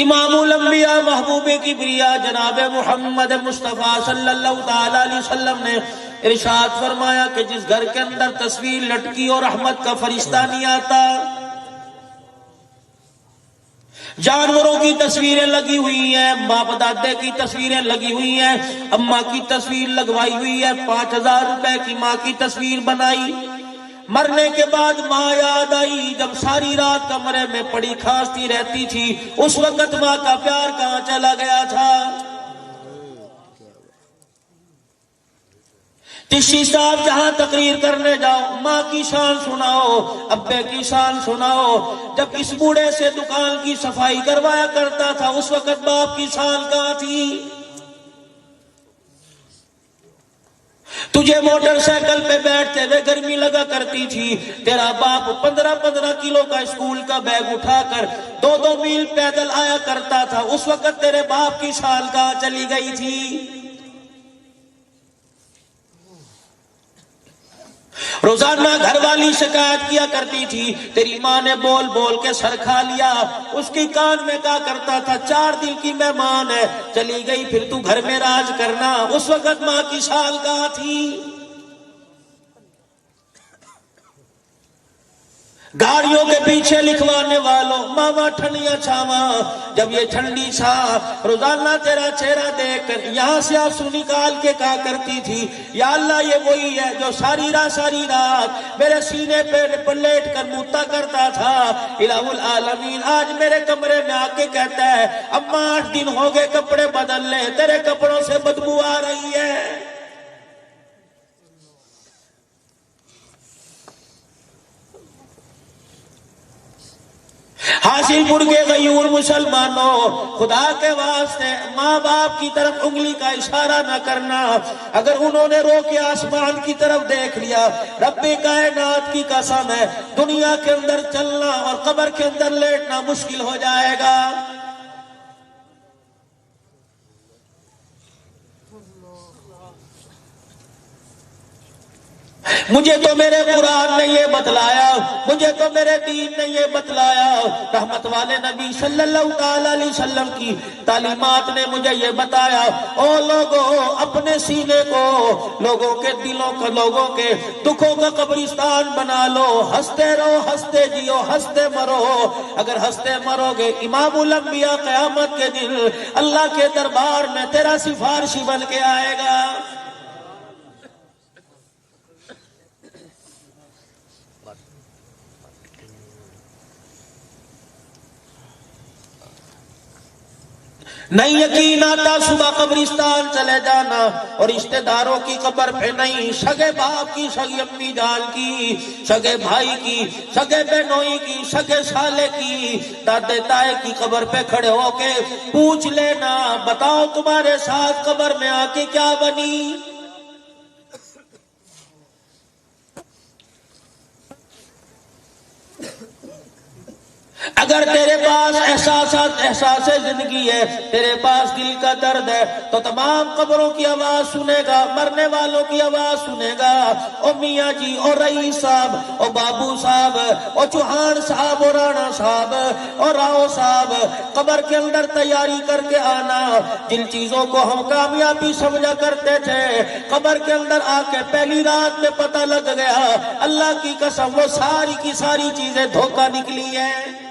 امام الانبیاء محبوب کبریا جناب محمد مصطفیٰ صلی اللہ تعالی علیہ وسلم نے ارشاد فرمایا کہ جس گھر کے اندر تصویر لٹکی اور رحمت کا فرشتہ نہیں آتا، جانوروں کی تصویریں لگی ہوئی ہیں، باپ دادے کی تصویریں لگی ہوئی ہیں، اماں کی تصویر لگوائی ہوئی ہے، 5000 روپے کی ماں کی تصویر بنائی، مرنے کے بعد ماں یاد آئی جب ساری رات کمرے میں پڑی کھانستی رہتی تھی، اس وقت ماں کا پیار کہاں چلا گیا تھا؟ چشتی صاحب جہاں تقریر کرنے جاؤ ماں کی شان سناؤ، ابے کی شان سناؤ، جب اس بوڑھے سے دکان کی صفائی کروایا کرتا تھا اس وقت باپ کی شان کہاں تھی؟ تجھے موٹر سائیکل پہ بیٹھتے ہوئے گرمی لگا کرتی تھی، تیرا باپ 15 کلو کا اسکول کا بیگ اٹھا کر 2 میل پیدل آیا کرتا تھا، اس وقت تیرے باپ کی شان کہاں چلی گئی تھی؟ روزانہ گھر والی شکایت کیا کرتی تھی، تیری ماں نے بول بول کے سر کھا لیا، اس کی کان میں کہا کرتا تھا 4 دن کی مہمان ہے، چلی گئی پھر تو گھر میں راج کرنا، اس وقت ماں کی شال کہاں تھی؟ گاڑیوں کے پیچھے لکھوانے والوں ماما ٹھنڈیاں چھاواں، جب یہ ٹھنڈی چھا روزانہ تیرا چہرہ دیکھ کر یہاں سے آنسو نکال کے کہا کرتی تھی، یا اللہ یہ وہی ہے جو ساری رات میرے سینے پہ لیٹ کر موتا کرتا تھا، الہ العالمین آج میرے کمرے میں آ کے کہتا ہے اماں 8 دن ہو گئے کپڑے بدل لے، تیرے کپڑوں سے بدبو آ رہی ہے۔ حاصل پور کے غیور مسلمانوں، خدا کے واسطے ماں باپ کی طرف انگلی کا اشارہ نہ کرنا، اگر انہوں نے رو کے آسمان کی طرف دیکھ لیا، رب کائنات کی قسم ہے دنیا کے اندر چلنا اور قبر کے اندر لیٹنا مشکل ہو جائے گا۔ مجھے تو میرے قرآن نے یہ بتلایا، مجھے تو میرے دین نے یہ بتلایا، رحمت والے نبی صلی اللہ علیہ وسلم کی تعلیمات نے مجھے یہ بتایا، او لوگوں اپنے سینے کو لوگوں کے دلوں کو لوگوں کے دکھوں کا قبرستان بنا لو، ہنستے رہو، ہنستے جیو، ہنستے مرو، اگر ہنستے مرو گے امام الانبیاء قیامت کے دن اللہ کے دربار میں تیرا سفارشی بن کے آئے گا۔ نہیں یقین آتا صبح قبرستان چلے جانا اور رشتہ داروں کی قبر پہ نہیں، سگے باپ کی، سگی امی جان کی، سگے بھائی کی، سگے بہنوئی کی، سگے سالے کی، دادے تائے کی قبر پہ کھڑے ہو کے پوچھ لینا بتاؤ تمہارے ساتھ قبر میں آ کے کیا بنی؟ اگر تیرے پاس احساس زندگی ہے، تیرے پاس دل کا درد ہے تو تمام قبروں کی آواز سنے گا، مرنے والوں کی آواز سنے گا، او میاں جی، او رئیس صاحب، او بابو صاحب، او چوہان صاحب، او رانا صاحب، او راؤ صاحب، قبر کے اندر تیاری کر کے آنا۔ جن چیزوں کو ہم کامیابی سمجھا کرتے تھے قبر کے اندر آ کے پہلی رات میں پتہ لگ گیا اللہ کی قسم وہ ساری کی ساری چیزیں دھوکہ نکلی ہیں۔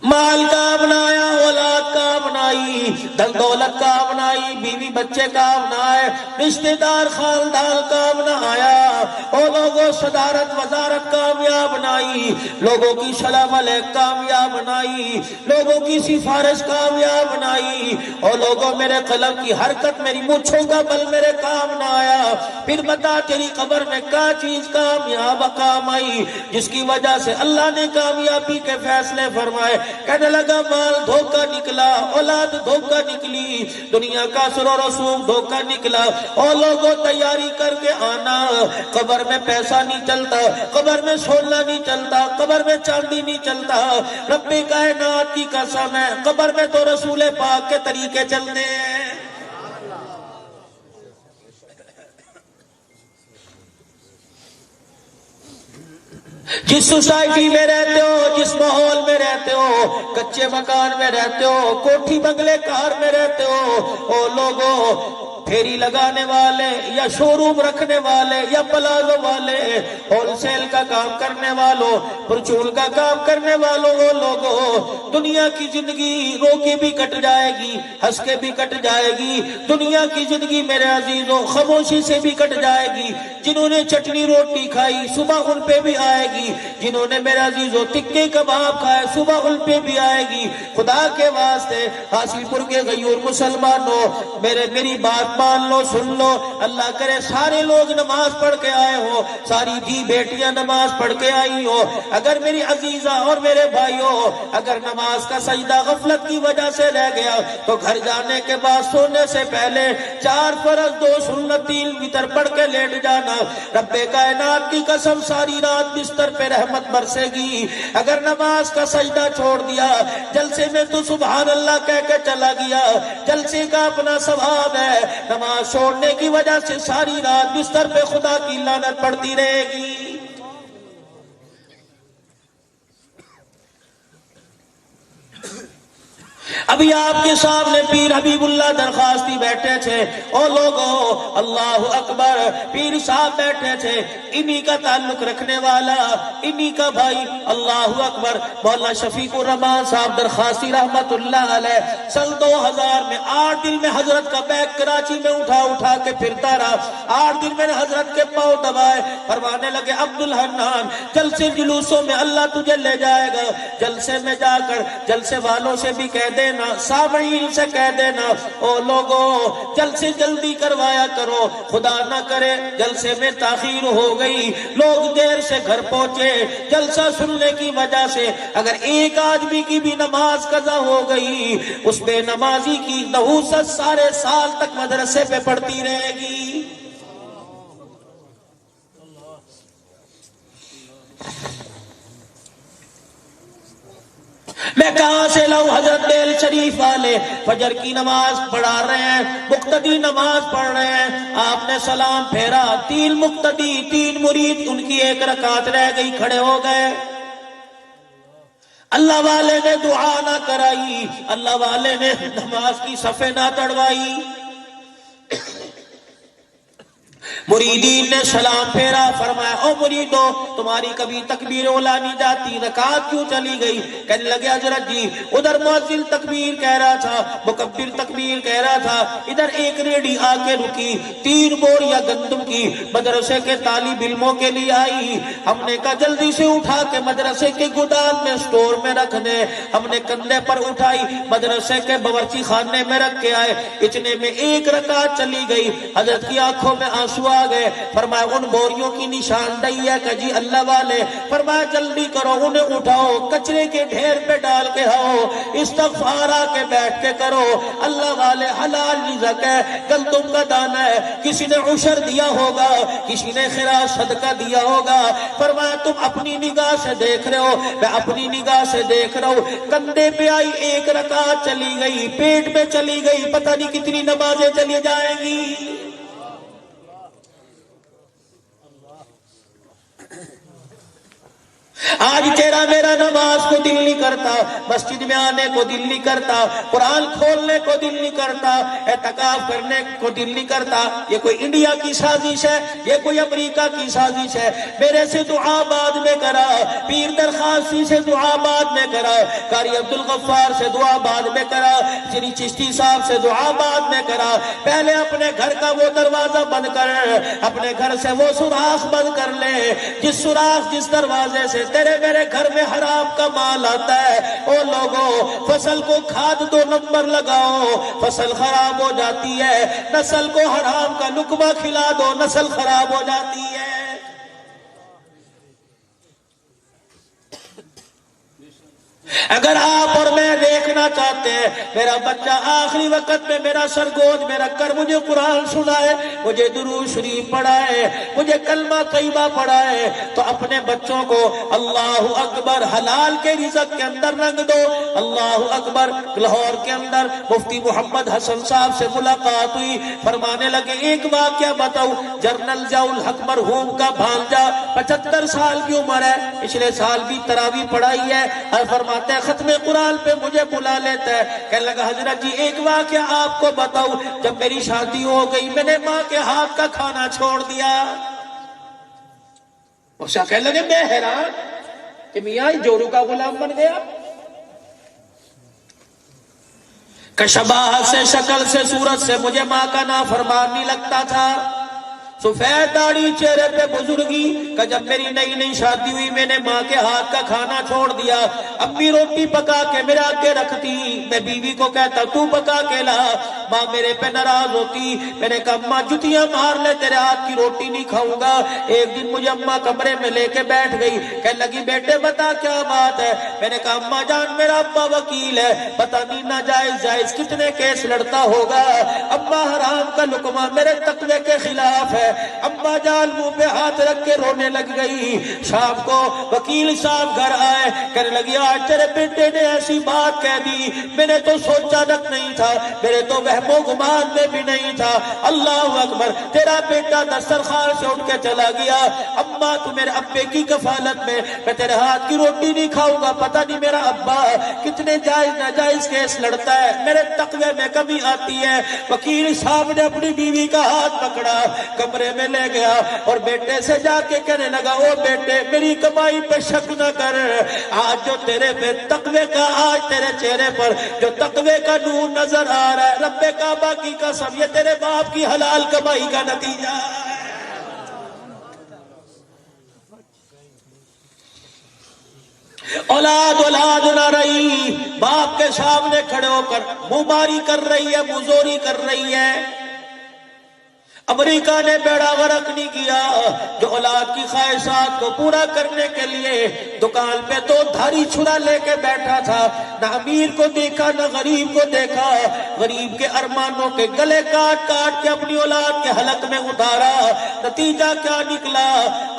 مال کا بنایا، اولاد کا بنائی، دل دولت کا بنائی، بیوی بچے کا بنایا، رشتہ دار خاندان کا بنایا، اور لوگوں صدارت وزارت کامیاب بنائی، لوگوں کی سلام علیک کامیاب بنائی، لوگوں کی سفارش کامیاب بنائی، اور لوگوں میرے قلم کی حرکت میری مونچھوں کا بل میرے کام نہ آیا، پھر بتا تیری قبر میں کیا چیز کامیاب کام آئی جس کی وجہ سے اللہ نے کامیابی کے فیصلے فرمائے؟ کہنے لگا مال دھوکہ نکلا، اولاد دھوکہ نکلی، دنیا کا سر و رسوخ دھوکہ نکلا، اور لوگوں تیاری کر کے آنا، قبر میں پیسہ نہیں چلتا، قبر میں سونا نہیں چلتا، قبر میں چاندی نہیں چلتا، رب کائنات کی قسم ہے قبر میں تو رسول پاک کے طریقے چلتے ہیں۔ جس سوسائٹی میں رہتے ہو، جس ماحول میں رہتے ہو، کچے مکان میں رہتے ہو، کوٹھی بنگلے کار میں رہتے ہو، او لوگوں، پھیری لگانے والے یا شو روم رکھنے والے یا پلازو والے، ہول سیل کا کام کرنے والوں، پرچون کا کام کرنے والوں، وہ لوگوں، دنیا کی زندگی رو کے بھی کٹ جائے گی، ہنس کے بھی کٹ جائے گی۔ دنیا کی زندگی میرے عزیزوں خاموشی سے بھی کٹ جائے گی۔ جنہوں نے چٹنی روٹی کھائی صبح ان پہ بھی آئے گی، جنہوں نے میرے عزیزوں ٹکے کباب کھائے صبح ان پہ بھی آئے گی۔ خدا کے واسطے حاصل پور کے غیور مسلمانوں، میری بات مان لو، سن لو، اللہ کرے سارے لوگ نماز پڑھ کے آئے ہو، ساری دی بیٹیاں نماز پڑھ کے آئی ہو۔ اگر میری عزیزہ اور میرے بھائیوں، اگر نماز کا سجدہ غفلت کی وجہ سے رہ گیا تو گھر جانے کے بعد سونے سے پہلے 4 فرض 2 سنت 3 وتر پڑھ کے لیٹ جانا۔ رب کائنات کی قسم ساری رات بستر پہ رحمت برسے گی۔ اگر نماز کا سجدہ چھوڑ دیا، جلسے میں تو سبحان اللہ کہہ کے چلا گیا، جلسے کا اپنا ثواب ہے، نماز چھوڑنے کی وجہ سے ساری رات بستر پہ خدا کی لعنت پڑتی رہے گی۔ ابھی آپ کے سامنے پیر حبیب اللہ درخواستی بیٹھے تھے، او لوگوں اللہ اکبر، پیر صاحب بیٹھے تھے، انہی کا تعلق رکھنے والا، انہی کا بھائی، اللہ اکبر، مولانا شفیق الرحمان صاحب درخواستی رحمت اللہ علیہ، سن 2000 میں 8 دن میں حضرت کا بیگ کراچی میں اٹھا کے پھرتا رہا۔ 8 دن میں نے حضرت کے پاؤں دبائے، فرمانے لگے عبدالحنان جلسے جلوسوں میں اللہ تجھے لے جائے گا، جلسے میں جا کر جلسے والوں سے بھی کہہ دینا، سامعین سے کہہ دینا، او لوگوں جلسے جلدی کروایا کرو، خدا نہ کرے جلسے میں تاخیر ہو گئی، لوگ دیر سے گھر پہنچے جلسہ سننے کی وجہ سے، اگر ایک آدمی کی بھی نماز قضا ہو گئی، اس بے نمازی کی نحوست سارے سال تک مدرسے پہ پڑتی رہے گی۔ میں کہاں سے لاؤں؟ حضرت بیل شریف والے فجر کی نماز پڑھا رہے ہیں، مقتدی نماز پڑھ رہے ہیں، آپ نے سلام پھیرا، 3 مقتدی 3 مرید، ان کی 1 رکعت رہ گئی، کھڑے ہو گئے۔ اللہ والے نے دعا نہ کرائی، اللہ والے نے نماز کی صفیں نہ تڑوائی، مریدین نے سلام پھیرا، فرمایا او مریدو تمہاری کبھی تکبیر اولا نہیں جاتی، رکعت کیوں چلی گئی؟ کہنے لگے حضرت جی ادھر مؤذن تکبیر کہہ رہا تھا، مکبر تکبیر کہہ رہا تھا، ادھر ایک ریڈی آ کے رکی، 3 بوریاں گندم کی مدرسے کے طالب علموں کے لیے آئی، ہم نے کہا جلدی سے اٹھا کے مدرسے کے گودام میں سٹور میں رکھ دے، ہم نے کندھے پر اٹھائی مدرسے کے باورچی خانے میں رکھ کے آئے، اتنے میں 1 رکعت چلی گئی، حضرت کی آنکھوں میں آنسو آ گئے، فرمایا ان بوریوں کی نشاندہی ہے کہ جی اللہ والے، فرمایا جلدی کرو انہیں اٹھاؤ، کچرے کے ڈھیر پہ ڈال کے آؤ، استغفار آ کے بیٹھ کے کرو، اللہ والے حلال رزق ہے، گندم کا دانہ ہے، کسی نے عشر دیا ہوگا، کسی نے خراج صدقہ دیا ہوگا، فرمایا تم اپنی نگاہ سے دیکھ رہے ہو، میں اپنی نگاہ سے دیکھ رہا ہوں، کندھے پہ آئی 1 رکعت چلی گئی، پیٹ میں چلی گئی، پتہ نہیں کتنی نمازیں چلی جائیں گی۔ آج تیرا میرا نماز کو دل نہیں کرتا، مسجد میں آنے کو دل نہیں کرتا، قرآن کھولنے کو دل نہیں کرتا، اعتکاف کرنے کو دل نہیں کرتا۔ یہ کوئی انڈیا کی سازش ہے، یہ کوئی امریکہ کی سازش ہے؟ میرے سے دعا بعد میں کرا، پیر درخواستی سے دعا بعد میں کرا، قاری عبدالغفار سے دعا بعد میں کرا، شری چشتی صاحب سے دعا بعد میں کرا، پہلے اپنے گھر کا وہ دروازہ بند کر، اپنے گھر سے وہ سوراخ بند کر لے، جس سوراخ جس دروازے سے تیرے میرے گھر میں حرام کا مال آتا ہے۔ او لوگوں فصل کو کھاد 2 نمبر لگاؤ، فصل خراب ہو جاتی ہے، نسل کو حرام کا لقمہ کھلا دو، نسل خراب ہو جاتی ہے۔ اگر آپ اور میں دیکھ دیکھنا چاہتے ہیں میرا بچہ آخری وقت میں میرا سرگوش میرا کر مجھے قرآن سنائے, مجھے درود شریف پڑھائے, مجھے کلمہ طیبہ پڑھائے, تو اپنے بچوں کو اللہ اکبر حلال کے رزق کے اندر رنگ دو. اللہ اکبر. لاہور کے اندر مفتی محمد حسن صاحب سے ملاقات ہوئی, فرمانے لگے ایک واقعہ بتاؤ, جنرل ضیاء الحق مرحوم کا بھانجا 75 سال کی عمر ہے, پچھلے سال بھی تراویح پڑھائی ہے, اور فرماتے ہیں ختم قرآن پہ مجھے بلا لیتا ہے. کہنے لگا حضرت جی ایک واقعہ آپ کو بتاؤ, جب میری شادی ہو گئی میں نے ماں کے ہاتھ کا کھانا چھوڑ دیا. اسے کہنے لگے میں حیران کہ میاں جورو کا غلام بن گیا. کہ شباہت سے, شکل سے, صورت سے مجھے ماں کا نافرمان نہیں لگتا تھا. سفید داڑھی چہرے پہ بزرگی. کہ جب میری نئی نئی شادی ہوئی میں نے ماں کے ہاتھ کا کھانا چھوڑ دیا. امی روٹی پکا کے میرے آگے رکھتی, میں بیوی کو کہتا تو پکا کے لا, ماں میرے پہ ناراض ہوتی. میں نے کہا اماں جتیاں مار لے تیرے ہاتھ کی روٹی نہیں کھاؤں گا. ایک دن مجھے اماں کمرے میں لے کے بیٹھ گئی, کہنے لگی بیٹے بتا کیا بات ہے. میں نے کہا اماں جان میرا ابا وکیل ہے, پتہ نہیں ناجائز جائز کتنے کیس لڑتا ہوگا. ابا حرام کا لقمہ میرے تقوی کے خلاف ہے. اماں جان منہ پہ ہاتھ رکھ کے رونے لگ گئی. شام کو وکیل صاحب گھر آئے, کہنے لگی آج تیرے بیٹے نے ایسی بات کہہ دی, میں نے تو سوچا تک نہیں تھا, میرے تو وہم و گمان میں بھی نہیں تھا. اللہ اکبر. تیرا بیٹا دسترخوان سے اٹھ کے چلا گیا, اماں تو میرے ابے کی کفالت میں تیرے ہاتھ کی روٹی نہیں کھاؤں گا. پتہ نہیں میرا ابا کتنے جائز ناجائز کیس لڑتا ہے, میرے تقوی میں کمی آتی ہے. وکیل صاحب نے اپنی بیوی کا ہاتھ پکڑا, کمرے میں لے گیا اور بیٹے سے جا کے کہنے لگا او بیٹے میری کمائی پہ شک نہ کر, آج جو تیرے پہ تقوی کا, آج تیرے چہرے پر جو تقوی کا نور نظر آ رہا ہے, رب کعبہ کی قسم یہ تیرے باپ کی حلال کمائی کا نتیجہ ہے. اولاد نہ رہی, باپ کے سامنے کھڑے ہو کر منہماری کر رہی ہے, مزوری کر رہی ہے. امریکہ نے بیڑا غرق نہیں کیا, جو اولاد کی خواہشات کو پورا کرنے کے لیے دکان پہ دو دھاری چھرا لے کے بیٹھا تھا. نہ امیر کو دیکھا نہ غریب کو دیکھا, غریب کے ارمانوں کے گلے کاٹ کاٹ کے اپنی اولاد کے حلق میں اتارا. نتیجہ کیا نکلا,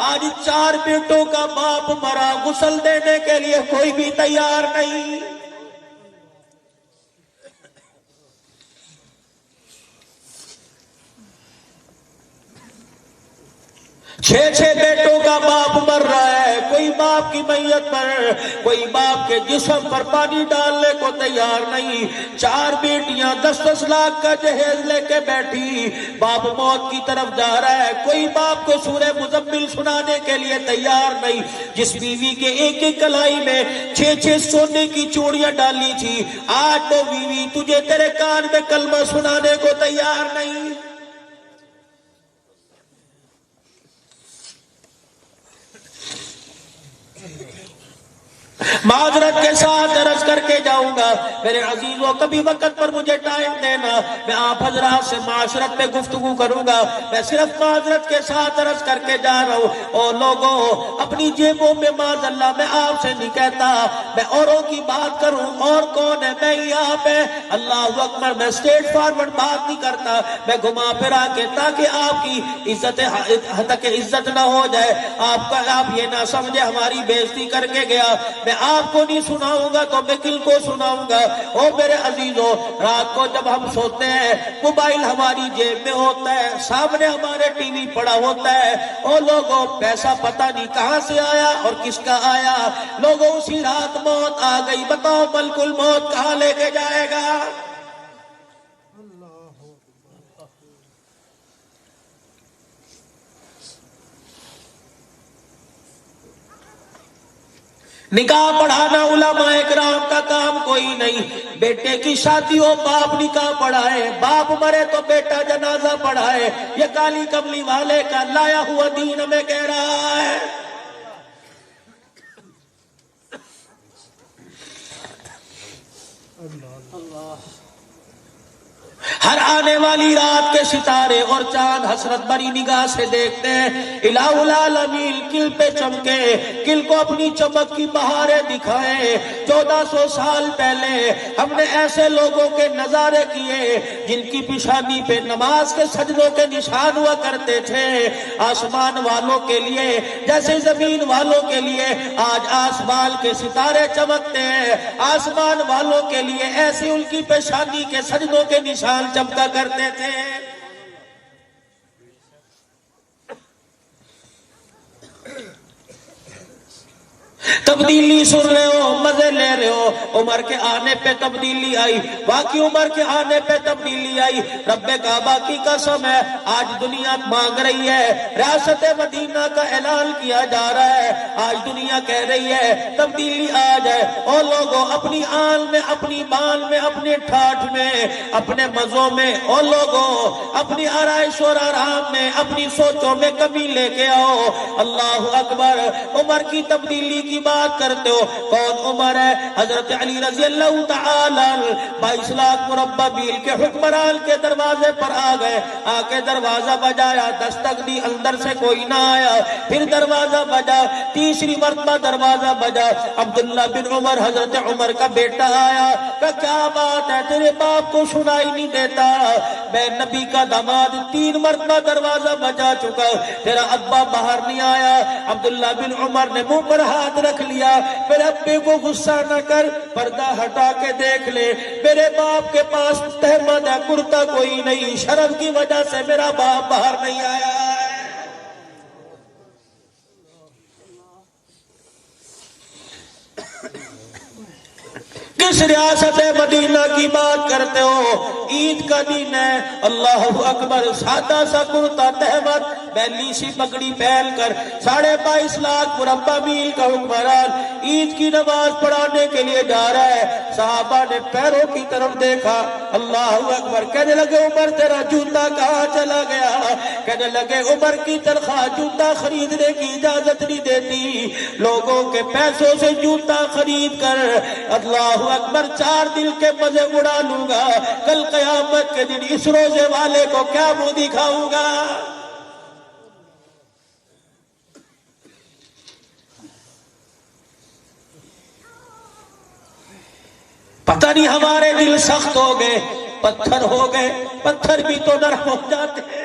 آج 4 بیٹوں کا باپ مرا, غسل دینے کے لیے کوئی بھی تیار نہیں. 6 بیٹوں کا باپ مر رہا ہے, کوئی باپ کی میت پر, کوئی باپ کے جسم پر پانی ڈالنے کو تیار نہیں. 4 بیٹیاں 10-10 لاکھ کا جہیز لے کے بیٹھی, باپ موت کی طرف جا رہا ہے, کوئی باپ کو سورہ مزمل سنانے کے لیے تیار نہیں. جس بیوی کے ایک ایک کلائی میں 6 سونے کی چوڑیاں ڈالی تھی, آج تو بیوی تجھے تیرے کان میں کلمہ سنانے کو تیار نہیں. معذرت کے ساتھ عرض کر کے جاؤں گا میرے عزیزوں, کبھی وقت پر مجھے ٹائم دینا, میں آپ حضرات سے معاشرت پہ گفتگو کروں گا. میں صرف معذرت کے ساتھ عرض کر کے جا رہا ہوں, اور لوگوں اپنی جیبوں میں معاذ اللہ میں آپ سے نہیں کہتا, میں اوروں کی بات کروں, اور کون ہے, میں یہاں پہ اللہ اکبر, میں اسٹریٹ فارورڈ بات نہیں کرتا, میں گھما پھرا کے, تاکہ آپ کی عزت حد تک عزت نہ ہو جائے, آپ یہ نہ سمجھے ہماری بےزتی کر کے گیا. میں آپ کو نہیں سناؤں گا تو میں کل کو سناؤں گا. او میرے عزیزوں, رات کو جب ہم سوتے ہیں موبائل ہماری جیب میں ہوتا ہے, سامنے ہمارے ٹی وی پڑا ہوتا ہے. او لوگوں پیسہ پتہ نہیں کہاں سے آیا اور کس کا آیا. لوگوں اسی رات موت آ گئی, بتاؤ ملک الموت کہاں لے کے جائے گا. نکاح پڑھانا علماء کرام کا کام کوئی نہیں. بیٹے کی شادی ہو باپ نکاح پڑھائے, باپ مرے تو بیٹا جنازہ پڑھائے. یہ کالی کملی والے کا لایا ہوا دین ہمیں کہہ رہا ہے. ہر آنے والی رات کے ستارے اور چاند حسرت بری نگاہ سے دیکھتے ہیں. الہ العالمین کل پہ چمکے، کل کو اپنی چمک کی بہاریں دکھائے. 1400 سال پہلے ہم نے ایسے لوگوں کے نظارے کیے جن کی پیشانی پہ نماز کے سجدوں کے نشان ہوا کرتے تھے. آسمان والوں کے لیے جیسے زمین والوں کے لیے آج آسمان کے ستارے چمکتے ہیں، آسمان والوں کے لیے ایسی ان کی پیشانی کے سجدوں کے نشان چمکا کرتے تھے. تبدیلی سن رہے ہو، مزے لے رہے ہو. عمر کے آنے پہ تبدیلی آئی، باقی عمر کے آنے پہ تبدیلی آئی. رب کعبہ کی قسم ہے آج دنیا مانگ رہی ہے، ریاست مدینہ کا اعلان کیا جا رہا ہے. آج دنیا کہہ رہی ہے تبدیلی آ جائے. اور لوگوں اپنی آن میں، اپنی بال میں، اپنے ٹھاٹھ میں، اپنے مزوں میں، اور لوگوں اپنی آرائش اور آرام میں، اپنی سوچوں میں کمی لے کے آؤ. اللہ اکبر. عمر کی تبدیلی کی بات کرتے ہو، کون عمر ہے؟ حضرت علی رضی اللہ تعالی 22 لاکھ مربع میل کے حکمران کے دروازے پر آ گئے. آ کے دروازہ بجایا، دستک دی، اندر سے کوئی نہ آیا. پھر دروازہ بجا، تیسری مرتبہ دروازہ بجا. عبداللہ بن عمر حضرت عمر کا بیٹا آیا کہ کیا بات ہے، تیرے باپ کو سنائی نہیں دیتا؟ میں نبی کا داماد 3 مرتبہ دروازہ بجا چکا، تیرا ابا باہر نہیں آیا. عبداللہ بن عمر نے منہ پر ہاتھ رکھ لیا. میرے ابے کو غصہ نہ کر، پردہ ہٹا کے دیکھ لے، میرے باپ کے پاس تہمت ہے، کرتا کوئی نہیں، شرم کی وجہ سے میرا باپ باہر نہیں آیا. کس ریاست مدینہ کی بات کرتے ہو؟ عید کا دن ہے، اللہ اکبر. سادہ سا کرتا تہمت، بیلی سی پگڑی پہن کر 22.5 لاکھ مربع میل کا حکمران عید کی نماز پڑھانے کے لیے جا رہا ہے. صحابہ نے پیروں کی طرف دیکھا، اللہ اکبر. کہنے لگے عمر تیرا جوتا کہاں چلا گیا؟ کہنے لگے عمر کی تنخواہ جوتا خریدنے کی اجازت نہیں دیتی، لوگوں کے پیسوں سے جوتا خرید کر اللہ اکبر 4 دن کے مزے اڑا لوں گا، کل قیامت کے دن اس روزے والے کو کیا منہ دکھاؤں گا؟ پتہ نہیں ہمارے دل سخت ہو گئے، پتھر ہو گئے. پتھر بھی تو نرم ہو جاتے ہیں.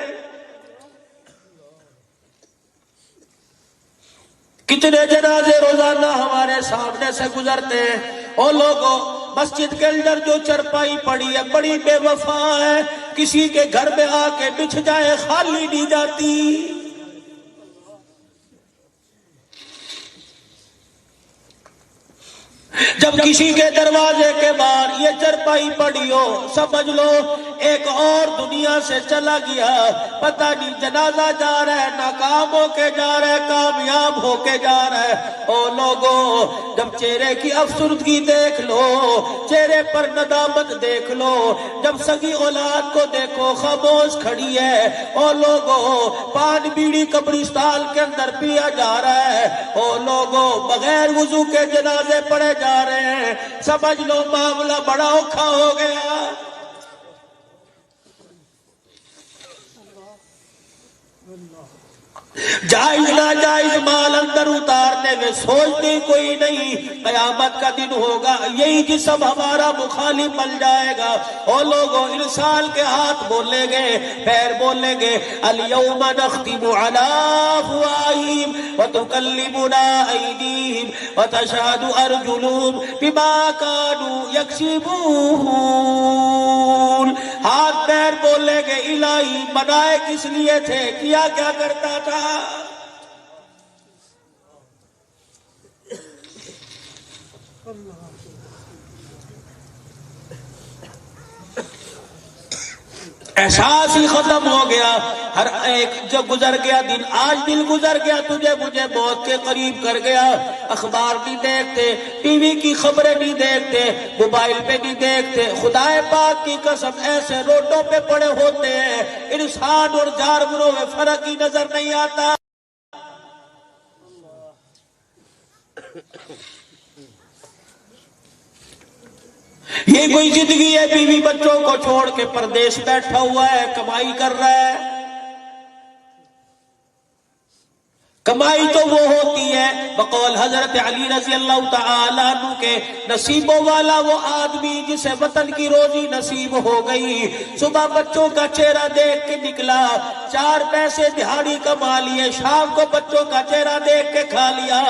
کتنے جنازے روزانہ ہمارے سامنے سے گزرتے ہیں. اور لوگوں مسجد کے اندر جو چرپائی پڑی ہے بڑی بے وفا ہے، کسی کے گھر میں آ کے بچھ جائے خالی نہیں جاتی. جب کسی کے دروازے کے باہر یہ چرپائی پڑی ہو، سمجھ لو ایک اور دنیا سے چلا گیا. پتہ نہیں جنازہ جا رہا ہے، ناکام ہو کے جا رہا ہے، کامیاب ہو کے جا رہا ہے. او لوگوں جب چہرے کی افسردگی دیکھ لو، چہرے پر ندامت دیکھ لو، جب سگی اولاد کو دیکھو خاموش کھڑی ہے، او لوگوں پان بیڑی قبرستان کے اندر پیا جا رہا ہے، او لوگوں بغیر وضو کے جنازے پڑے جا رہے ہیں، سمجھ لو معاملہ بڑا اوکھا ہو گیا. جائز ناجائز مال اندر اتارنے میں سوچتے کوئی نہیں. قیامت کا دن ہوگا، یہی جسم ہمارا مخالف بن جائے گا. اور لوگوں انسان کے ہاتھ بولیں گے، پیر بولیں گے، الیوم نختم علی افواہہم وتکلمنا ایدیہم وتشہد ارجلہم بما کانوا یکسبون. ہاتھ پیر بولیں گے الہی بنائے کس لیے تھے، کیا کیا کرتا تھا. احساس ہی ختم ہو گیا. ہر ایک جو گزر گیا دن، آج دن گزر گیا تجھے مجھے موت کے قریب کر گیا. اخبار نہیں دیکھتے، ٹی وی کی خبریں نہیں دیکھتے، موبائل پہ نہیں دیکھتے. خدا پاک کی قسم ایسے روڈوں پہ پڑے ہوتے ہیں، انسان اور جانوروں میں فرق ہی نظر نہیں آتا. یہ کوئی زندگی ہے بیوی بچوں کو چھوڑ کے پردیس بیٹھا ہوا ہے، کمائی کر رہا ہے؟ کمائی تو وہ ہوتی ہے بقول حضرت علی رضی اللہ تعالیٰ عنہ کے، نصیبوں والا وہ آدمی جسے وطن کی روزی نصیب ہو گئی، صبح بچوں کا چہرہ دیکھ کے نکلا، 4 پیسے دہاڑی کما لیے، شام کو بچوں کا چہرہ دیکھ کے کھا لیا،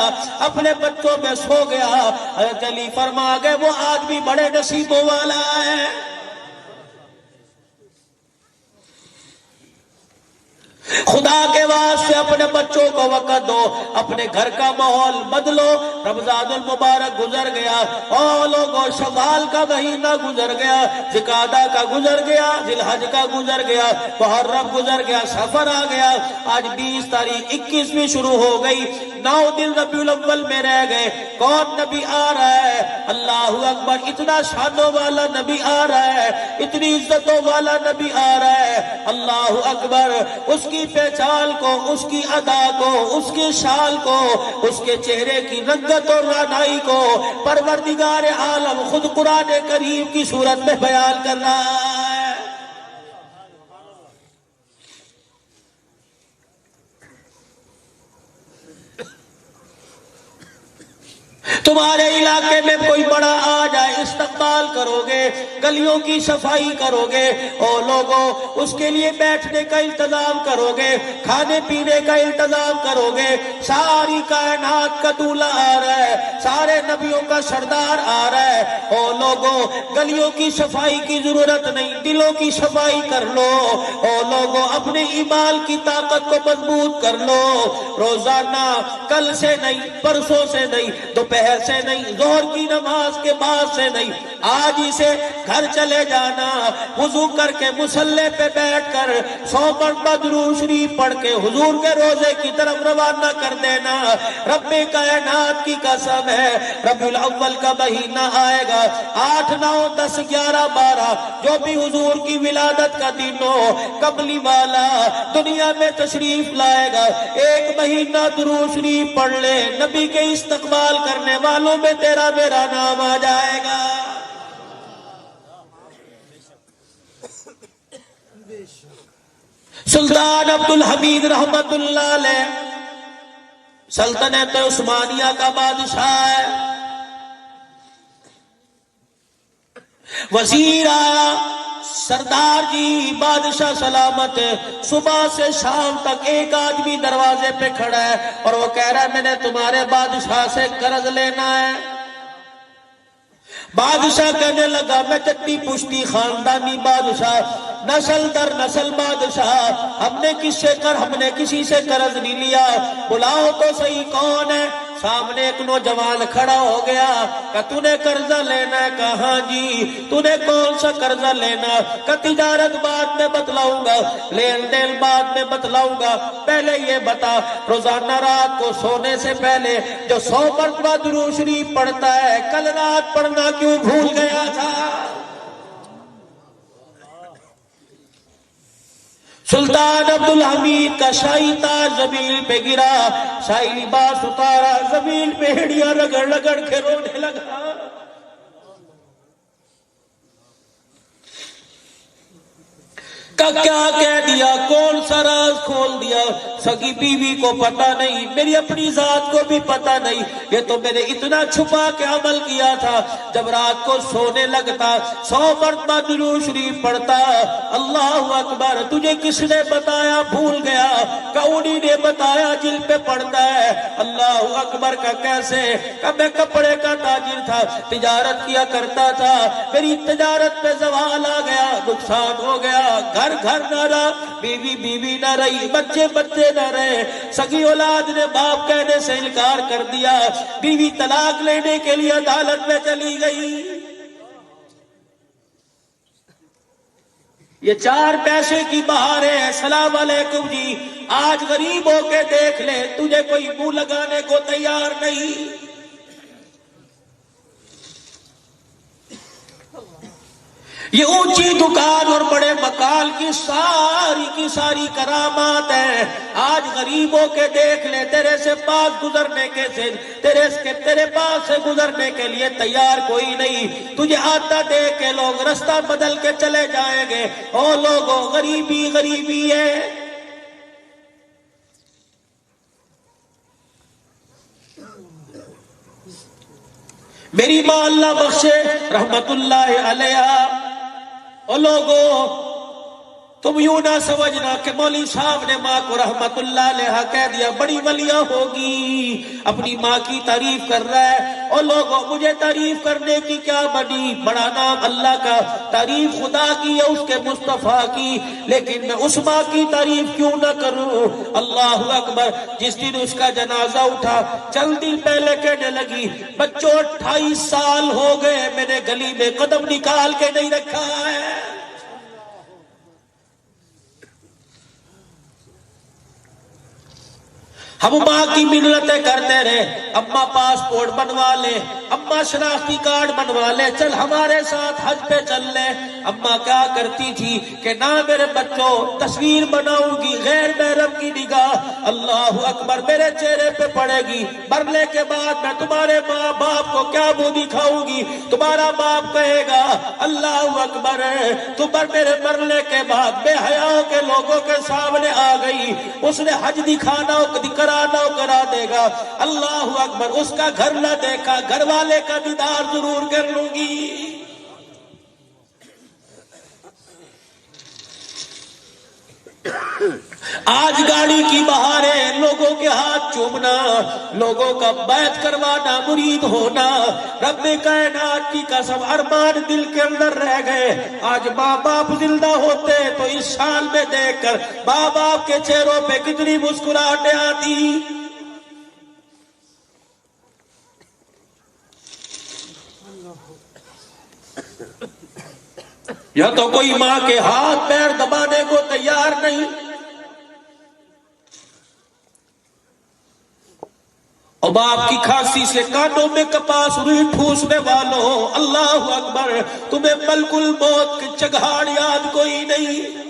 اپنے بچوں میں سو گیا۔ حضرت علی فرما گئے وہ آدمی بڑے نصیبوں والا ہے۔ خدا کے واسطے اپنے بچوں کو وقت دو، اپنے گھر کا ماحول بدلو۔ رمضان المبارک گزر گیا، اور لوگوں شوال کا مہینہ گزر گیا، ذوالقعدہ کا گزر گیا، ذی الحج کا گزر گیا، محرم گزر گیا، سفر آ گیا، آج 20 تاریخ 21ویں شروع ہو گئی، 9 دن ربیع الاول میں رہ گئے۔ کون نبی آ رہا ہے؟ اللہ اکبر، اتنا شانوں والا نبی آ رہا ہے، اتنی عزتوں والا نبی آ رہا ہے، اللہ اکبر۔ اس کی پہچان کو، اس کی ادا کو، اس کے شال کو، اس کے چہرے کی رنگت اور رعنائی کو پروردگار عالم خود قرآن کریم کی صورت میں بیان کر رہا ہے۔ تمہارے علاقے میں کوئی بڑا آ جائے، استقبال کرو گے، گلیوں کی صفائی کرو گے، اور لوگوں اس کے لیے بیٹھنے کا انتظام کرو گے، کھانے پینے کا انتظام کرو گے۔ ساری کائنات کا دولہا آ رہا ہے، سارے نبیوں کا سردار آ رہا ہے، اور لوگوں گلیوں کی صفائی کی ضرورت نہیں، دلوں کی صفائی کر لو، اور لوگوں اپنے ایمان کی طاقت کو مضبوط کر لو۔ روزانہ کل سے نہیں، پرسوں سے نہیں، دوپہر سے نہیں، ظہر کی نماز کے بعد سے نہیں، آج ہی سے گھر چلے جانا، وضو کر کے مصلی پہ بیٹھ کر 100 مرتبہ درود شریف پڑھ کے حضور کے روزے کی طرف روانہ کر دینا۔ رب کائنات کی قسم ہے، ربیع الاول کا مہینہ آئے گا، 8، 9، 10، 11، 12 جو بھی حضور کی ولادت کا دن ہو، قبلی والا دنیا میں تشریف لائے گا، 1 مہینہ درود شریف پڑھ لے، نبی کے استقبال کرنے والوں میں تیرا میرا نام آ جائے گا۔ سلطان عبدالحمید رحمت اللہ علیہ سلطنت عثمانیہ کا بادشاہ ہے، وزیر آیا، سردار جی بادشاہ سلامت ہے، صبح سے شام تک ایک آدمی دروازے پہ کھڑا ہے، اور وہ کہہ رہا ہے میں نے تمہارے بادشاہ سے قرض لینا ہے۔ بادشاہ کہنے لگا میں چٹی پشتی خاندانی بادشاہ، نسل در نسل بادشاہ، ہم نے کسی سے قرض نہیں لیا، بلاؤ تو صحیح کون ہے؟ سامنے ایک نوجوان کھڑا ہو گیا، کہ تو نے قرضہ لینا ہے؟ کہا ہاں جی۔ تو نے کون سا قرضہ لینا؟ کہ تجارت بعد میں بتلاؤں گا، لین دین بعد میں بتلاؤں گا، پہلے یہ بتا روزانہ رات کو سونے سے پہلے جو 100 مرتبہ درود شریف پڑھتا ہے، کل رات پڑھنا کیوں بھول گیا تھا؟ سلطان عبدالحمید کا شاہی تاج زمین پہ گرا، شاہی لباس اتارا، زمین پہ ہڈیاں رگڑ رگڑ کے رونے لگا۔ کیا کہہ دیا، کون سا راز کھول دیا؟ سگی بیوی کو پتہ نہیں، میری اپنی ذات کو بھی پتہ نہیں، یہ تو میں نے اتنا چھپا کے عمل کیا تھا، جب رات کو سونے لگتا 100 مرتبہ درود شریف پڑھتا۔ اللہ اکبر، تجھے کس نے بتایا؟ بھول گیا، کونی نے بتایا جن پہ پڑھتا ہے۔ اللہ اکبر کا کیسے؟ کہ میں کپڑے کا تاجر تھا، تجارت کیا کرتا تھا، میری تجارت پہ زوال آ گیا، نقصان ہو گیا، گھر نہ رہا، بیوی نہ رہی، بچے نہ رہے، سگی اولاد نے باپ کہنے سے انکار کر دیا، بیوی طلاق لینے کے لیے عدالت میں چلی گئی۔ یہ 4 پیسے کی بہار ہے۔ السلام علیکم جی، آج غریب ہو کے دیکھ لے، تجھے کوئی منہ لگانے کو تیار نہیں۔ یہ اونچی دکان اور بڑے مکان کی ساری کرامات ہیں. آج غریبوں کے دیکھ لے، تیرے سے پاس گزرنے کے سے تیرے پاس سے گزرنے کے لیے تیار کوئی نہیں. تجھے آتا دیکھ کے لوگ رستہ بدل کے چلے جائیں گے. او لوگوں، غریبی ہے. میری ماں اللہ بخشے رحمت اللہ علیہ. او لوگوں، تم یوں نہ سمجھنا کہ مولوی صاحب نے ماں کو رحمت اللہ علیہ کہہ دیا بڑی ولیہ ہوگی، اپنی ماں کی تعریف کر رہا ہے. اور لوگوں، مجھے تعریف کرنے کی کیا بڑا نام اللہ کا، تعریف خدا کی ہے، اس کے مصطفیٰ کی، لیکن میں اس ماں کی تعریف کیوں نہ کروں. اللہ اکبر. جس دن اس کا جنازہ اٹھا، چند دن پہلے کہنے لگی بچوں 28 سال ہو گئے میں نے گلی میں قدم نکال کے نہیں رکھا ہے. ہم ماں کی منتیں کرتے رہے، اماں پاسپورٹ بنوا لے، اماں شناختی کارڈ بنوا لے، چل ہمارے ساتھ حج پہ چل لے. اماں کیا کرتی تھی کہ نہ میرے بچوں تصویر بناؤں گی، غیر محرم کی نگاہ اللہ اکبر میرے چہرے پہ پڑے گی، مرنے کے بعد میں تمہارے ماں باپ کو کیا منہ دکھاؤں گی. تمہارا باپ کہے گا اللہ اکبر تم پر میرے مرنے کے بعد بے حیاؤں کے لوگوں کے سامنے آ گئی. اس نے حج دکھانا کرا دے گا. اللہ اکبر. اس کا گھر نہ دیکھا، گھر والے کا دیدار ضرور کر لوں گی. آج گاڑی کی بہاریں، لوگوں کے ہاتھ چومنا، لوگوں کا بیعت کروانا، مرید ہونا. رب کائنات کی قسم ارمان دل کے اندر رہ گئے. آج ماں باپ زندہ ہوتے تو اس سال میں دیکھ کر ماں باپ کے چہروں پہ کتنی مسکراہٹیں آتی. یا تو کوئی ماں کے ہاتھ پیر دبانے کو تیار نہیں، اور باپ کی کھانسی سے کانوں میں کپاس روئی ٹھوسنے والوں اللہ اکبر تمہیں ملک الموت کی چگاڑ یاد کوئی نہیں.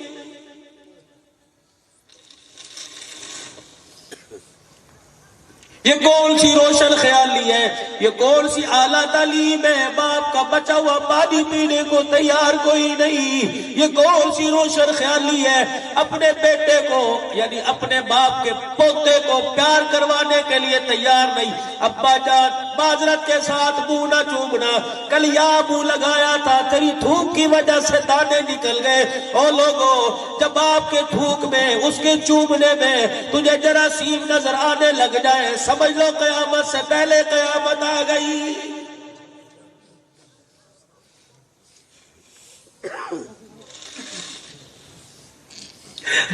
یہ کون سی روشن خیالی ہے، یہ کون سی اعلیٰ تعلیم ہے. باپ کا بچا ہوا پانی پینے کو تیار کوئی نہیں. یہ کون سی روشن خیالی ہے، اپنے بیٹے کو یعنی اپنے باپ کے پوتے کو پیار کروانے کے لیے تیار نہیں. ابا جان معذرت کے ساتھ منہ نہ چومنا، کل یا منہ لگایا تھا تیری تھوک کی وجہ سے دانے نکل گئے. اور لوگوں، جب باپ کے تھوک میں اس کے چومنے میں تجھے جراثیم نظر آنے لگ جائے، سمجھ لو قیامت سے پہلے قیامت آ گئی.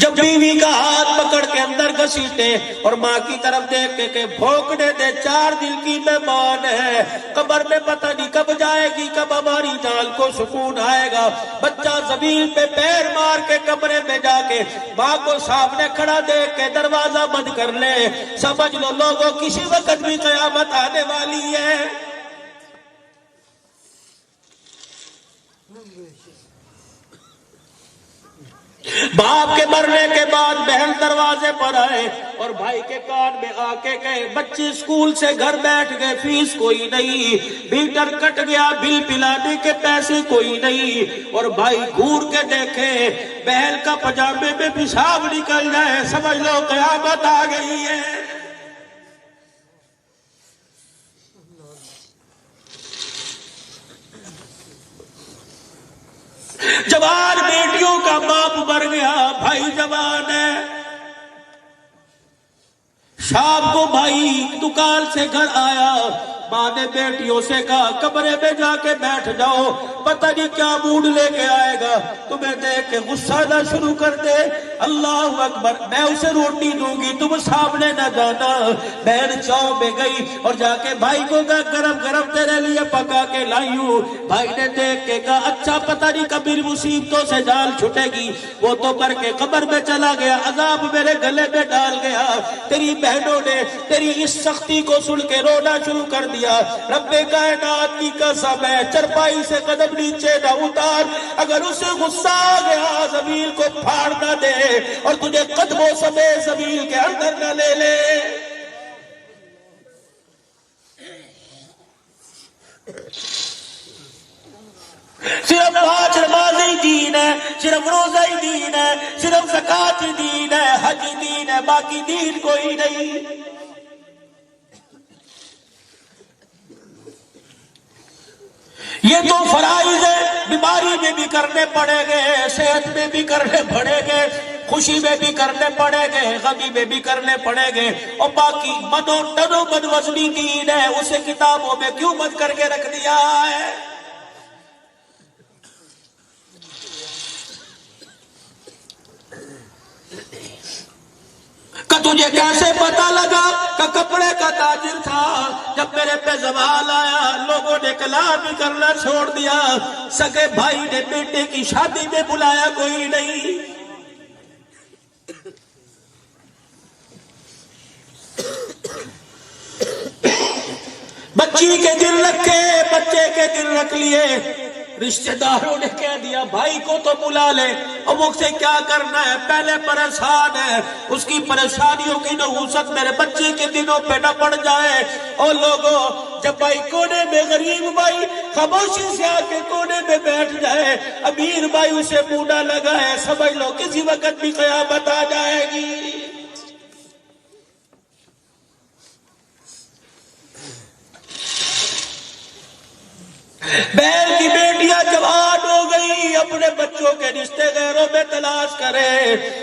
جب بیوی کا ہاتھ پکڑ کے اندر گھسیٹے اور ماں کی طرف دیکھ کے کہ بھونکنے دے، 4 دن کی مہمان ہے، قبر میں پتہ نہیں کب جائے گی، کب ہماری جان کو سکون آئے گا. بچہ زمین پہ پیر مار کے کمرے میں جا کے ماں کو سامنے کھڑا دیکھ کے دروازہ بند کر لے. سمجھ لو لوگوں کسی وقت بھی قیامت آنے والی ہے. باپ کے مرنے کے بعد بہن دروازے پر آئے اور بھائی کے کان میں آ کے کہے بچے اسکول سے گھر بیٹھ گئے، فیس کوئی نہیں، میٹر کٹ گیا، بل پلانے کے پیسے کوئی نہیں. اور بھائی گھور کے دیکھے بہن کا پجامے میں پیشاب نکل جائے، سمجھ لو قیامت آ گئی ہے. جوان بیٹیوں کا باپ مر گیا، بھائی جوان ہے. شام کو بھائی دکان سے گھر آیا، ماں نے بیٹیوں سے کہا کمرے میں جا کے بیٹھ جاؤ، پتہ نہیں کیا موڈ لے کے آئے گا، تمہیں دیکھ کے غصہ نہ شروع کر دے. اللہ اکبر. میں اسے روٹی دوں گی، تم سامنے نہ جانا. بہن چاؤ میں گئی اور جا کے بھائی کو کہا گرم گرم تیرے لیے پکا کے لائی ہوں. بھائی نے دیکھ کے کہا اچھا پتہ نہیں کبھی مصیبتوں سے جان چھٹے گی. وہ تو کر کے قبر میں چلا گیا، عذاب میرے گلے میں ڈال گیا. تیری بہنوں نے تیری اس سختی کو سن کے رونا شروع کر دیا. رب کائنات کی قسم ہے چرپائی سے قدم نیچے نہ اتار. اگر اسے غصہ آ گیا زمین کو پھاڑ نہ دے اور تجھے قدموں سمیت زمین کے اندر نہ لے لے. صرف 5 نمازیں دین ہے, صرف روزہ ہی دین ہے, صرف زکوٰۃ ہی دین ہے, حج ہی دین ہے, باقی دین کوئی نہیں. یہ تو فرائض ہے, بیماری میں بھی کرنے پڑیں گے, صحت میں بھی کرنے پڑیں گے, خوشی میں بھی کرنے پڑیں گے, غمی میں بھی کرنے پڑیں گے. اور باقی منو تنو من وزنی دین ہے, اسے کتابوں میں کیوں بند کر کے رکھ دیا ہے؟ کہ تجھے کیسے پتا لگا کہ کپڑے کا تاجر تھا؟ جب میرے پہ زوال آیا لوگوں نے کلام بھی کرنا چھوڑ دیا. سگے بھائی نے بیٹے کی شادی میں بلایا کوئی نہیں. بچی کے دل رکھے, بچے کے دل رکھ لیے. رشتہ داروں نے کہہ دیا بھائی کو تو بلا لے. اور مجھ سے کیا کرنا ہے, پہلے پریشان ہے, اس کی پریشانیوں کی نحوست میرے بچے کے دنوں پہ نہ پڑ جائے. اور لوگوں جب بھائی کونے میں, غریب بھائی خاموشی سے آ کے کونے میں بیٹھ جائے, امیر بھائی اسے منہ نہ لگائے, سمجھ لو کسی وقت بھی قیامت آ جائے گی. بہن کی بیٹیاں جوان ہو گئی, اپنے بچوں کے رشتے غیروں میں تلاش کرے.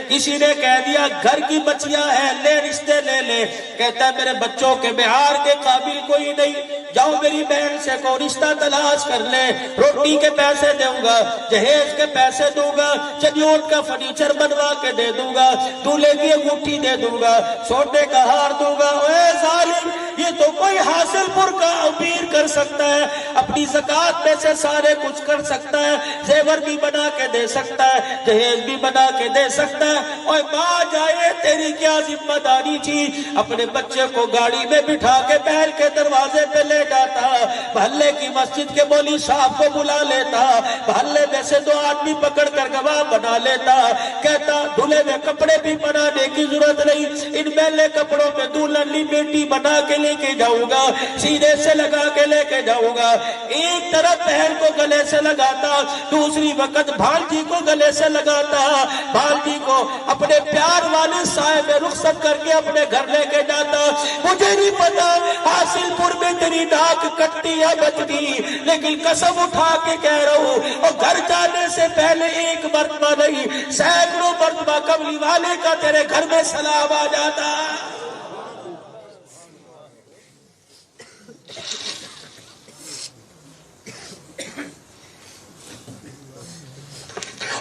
کسی نے کہہ دیا گھر کی بچیاں ہیں, لے رشتے لے لے. کہتا ہے میرے بچوں کے بہار کے قابل کوئی نہیں, جاؤ میری بہن سے کوئی رشتہ تلاش کر لے. روٹی کے پیسے دوں گا, جہیز کے پیسے دوں گا, چنیوٹ کا فرنیچر بنوا کے دے دوں گا, دولہے کی انگوٹھی دے دوں گا, سونے کا ہار دوں گا. اے ظالم, یہ تو کوئی حاصل پور کا امیر کر سکتا ہے, اپنی زکات میں سے سارے کچھ کر سکتا ہے, زیور بھی بنا کے دے سکتا ہے, جہیز بھی بنا کے دے سکتا ہے. اور ماں جائے تیری کیا ذمہ داری تھی؟ اپنے بچے کو گاڑی میں بٹھا کے محل کے دروازے پہ لے جاتا, محلے کی مسجد کے مولوی صاحب کو بلا لیتا, محلے میں سے 2 آدمی پکڑ کر گواہ بنا لیتا, کہتا دھلے میں کپڑے بھی بنانے کی ضرورت نہیں, ان میلے کپڑوں میں دلہن بیٹی بنا کے لے کے جاؤں گا, سینے سے لگا کے لے کے جاؤں گا. ایک طرف بہن کو گلے سے لگاتا, دوسری وقت بھانجی کو گلے سے لگاتا, بھانجی کو اپنے پیار والے سائے میں رخصت کر کے اپنے گھر لے کے جاتا. مجھے نہیں پتا حاصل پور میں تیری ناک کٹتی یا بچتی, لیکن قسم اٹھا کے کہہ رہا ہوں, اور گھر جانے سے پہلے ایک مرتبہ نہیں 100 مرتبہ کملی والے کا تیرے گھر میں سلام آ جاتا.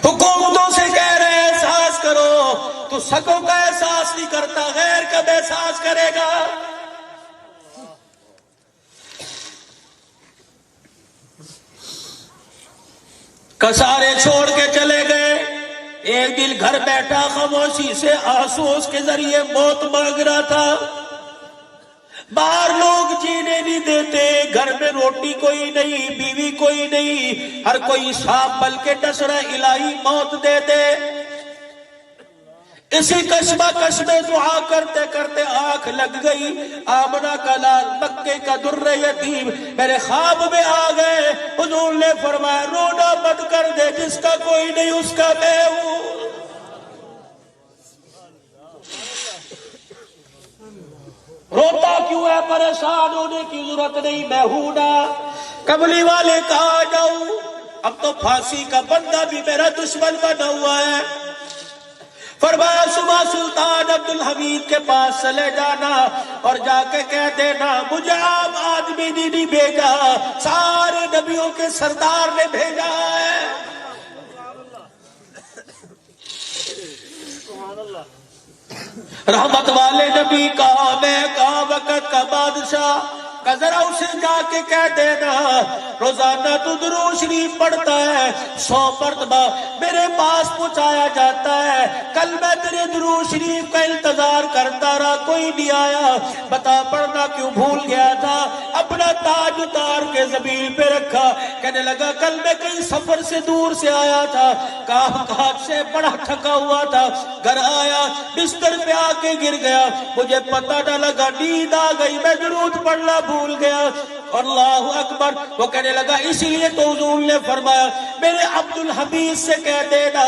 حکومتوں سے کہہ رہے ہیں احساس کرو, تو سگوں کا احساس نہیں کرتا, غیر کب احساس کرے گا؟ کسارے چھوڑ کے چلے گئے. ایک دن گھر بیٹھا خاموشی سے آنسو اس کے ذریعے موت مانگ رہا تھا. باہر لوگ جینے نہیں دیتے, گھر میں روٹی کوئی نہیں, بیوی کوئی نہیں, ہر کوئی سانپ بل کے ڈس رہا, الہی موت دے دے. اسی کشمکش میں دعا کرتے کرتے آنکھ لگ گئی. آمنہ کا لال مکے کا در یتیم میرے خواب میں آ گئے. حضور نے فرمایا رونا بند کر دے, جس کا کوئی نہیں اس کا میں ہوں. روتا کیوں ہے, پریشان ہونے کی ضرورت نہیں, میں ہوں نا. کملی والے کہا جاؤں, اب تو پھانسی کا بندہ بھی میرا دشمن بنا ہوا ہے. فرمایا صبح سلطان عبد الحمید کے پاس چلے جانا اور جا کے کہہ دینا مجھے عام آدمی نے نہیں بھیجا, سارے نبیوں کے سردار نے بھیجا ہے. رحمت والے نبی کا, میں کا, وقت کا بادشاہ, کہ ذرا اسے جا کے کہہ دینا روزانہ تو درود شریف پڑھتا ہے 100 مرتبہ میرے پاس پہنچایا جاتا ہے، کل میں تیرے درود شریف کا انتظار کرتا رہا کوئی نہیں آیا، بتا پڑھنا کیوں بھول گیا تھا؟ اپنا تاج اتار کے زمین پہ رکھا، کہنے لگا کل میں کئی سفر سے دور سے آیا تھا، کام کاج سے بڑا تھکا ہوا تھا، گھر آیا بستر پہ آ کے گر گیا، مجھے پتہ نہ لگا نیند آ گئی، میں درود پڑھنا بھول گیا۔ اللہ اکبر۔ وہ کہنے لگا اسی لیے تو حضور نے فرمایا میرے عبدالحمید سے کہہ دینا۔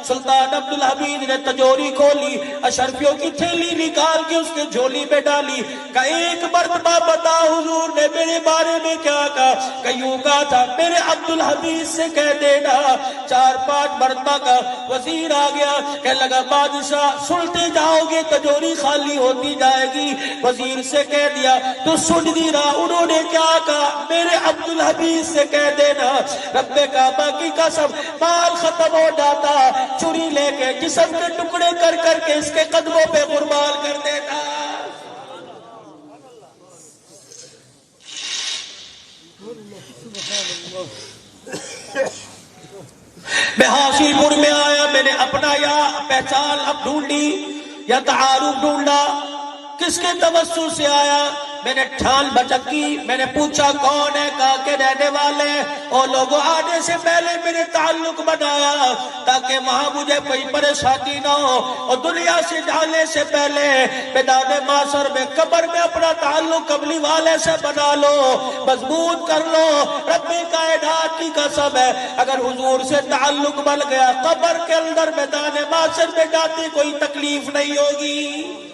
سلطان عبدالحمید نے تجوری کھولی، اشرفیوں کی تھیلی نکال کے اس کے جھولی میں ڈالی، کہ ایک مرتبہ بتا حضور نے میرے بارے میں کیا کہا؟ کہ یوں کہا تھا میرے عبدالحمید سے کہہ دینا۔ 4-5 مرتبہ کا وزیر آ گیا، کہنے لگا بادشاہ سنتے جاؤ گے تجوری خالی ہوتی جائے گی۔ وزیر سے کہہ دیا تو سن نہیں رہا، انہوں نے کیا کہا؟ میرے عبدالحمید سے کہہ دینا رب کعبہ کی قسم مال ختم ہو جاتا، چوری لے کے جسم کے ٹکڑے کر کر کے اس کے قدموں پہ قربان کر دیتا۔ میں حاصل پور میں آیا، میں نے اپنا یا پہچان اب ڈھونڈی یا تعارف ڈھونڈا، کس کے توسط سے آیا؟ میں نے ٹھان بچکی، میں نے پوچھا کون ہے؟ کہا کہ رہنے والے ہیں۔ اور لوگوں آنے سے پہلے میں نے تعلق بنایا تاکہ وہاں مجھے کوئی پریشانی نہ ہو، اور دنیا سے جانے سے پہلے میدان معاشر میں قبر میں اپنا تعلق قبلی والے سے بنا لو، مضبوط کر لو۔ رب کائنات کی قسم ہے اگر حضور سے تعلق بن گیا قبر کے اندر میدان معاشر میں جاتے کوئی تکلیف نہیں ہوگی۔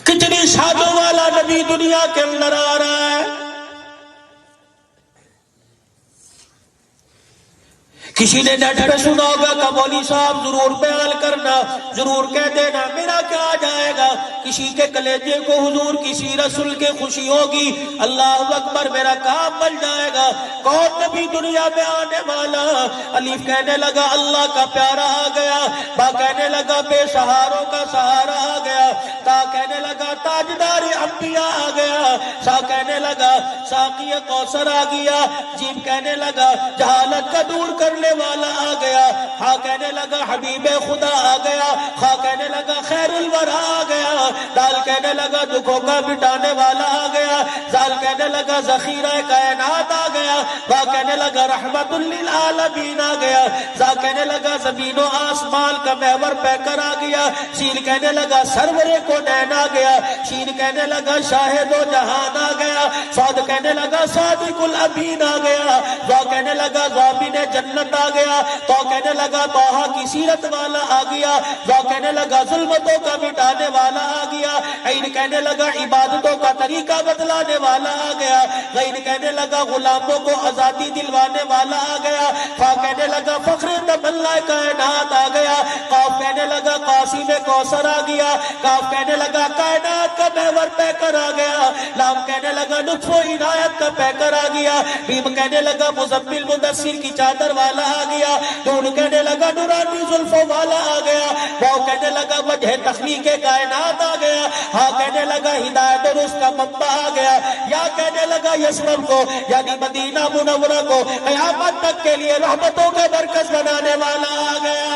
کتنی شادوں والا نبی دنیا کے اندر آ رہا ہے، کسی نے نیٹ پہ سنا ہوگا کہ مولوی صاحب ضرور بیان کرنا، ضرور کہہ دینا، میرا کیا آ جائے گا؟ کسی کے کلیجے کو حضور کسی رسول کے خوشی ہوگی، اللہ اکبر میرا کام بن جائے گا۔ کون نبی دنیا میں آنے والا؟ الف کہنے لگا اللہ کا پیارا آ گیا، با کہنے لگا بے سہاروں کا سہارا آ گیا، تا کہنے لگا تاجدار انبیاء آ گیا، سا کہنے لگا ساقی کوثر آ گیا، جیم کہنے لگا جہالت کا دور کرنے والا آ گیا، ہاں کہنے لگا حبیب خدا آ گیا، خواہ کہنے لگا خیر الورا آ گیا، دال کہنے لگا دکھوں کا مٹانے والا آ گیا، زال کہنے لگا ذخیرہ کائنات آ گیا، واہ کہنے لگا رحمت للعالمین آ گیا، زا کہنے لگا زمین و آسمان کا محور پہ کر آ گیا، سین کہنے لگا سرور کو نین آ گیا، شین کہنے لگا شاہد و جہان آ گیا، صاد کہنے لگا صادق الامین آ گیا، ذا کہنے لگا ضامن جنت آ گیا، تو کہنے لگا طٰہٰ کی سیرت والا آ گیا، ذا کہنے لگا ظلمتوں کا مٹانے والا آ گیا، عین کہنے لگا عبادتوں کا طریقہ بدلانے والا آ گیا، غین کہنے لگا غلاموں کو آزادی دلوانے والا آ گیا، فا کہنے لگا فخر تمنا کائنات آ گیا، قاف کہنے لگا قاسم کوثر آ گیا، کاف کہنے لگا کائنات کا محور پہ کر آ گیا، لام کہنے لگا لطف و عنایت کا پہ کر آ گیا، میم کہنے لگا مزمل مدثر کی چادر والا آ گیا، نون کہنے لگا نورانی زلفوں والا آ گیا، واو کہنے لگا وجہ تخلیق کائنات آ گیا، ہاں کہنے لگا ہدایت اور اس کا منبع آ گیا، یا کہنے لگا یثرب کو یعنی مدینہ منورہ کو قیامت تک کے لیے رحمتوں کا مرکز بنانے والا آ گیا۔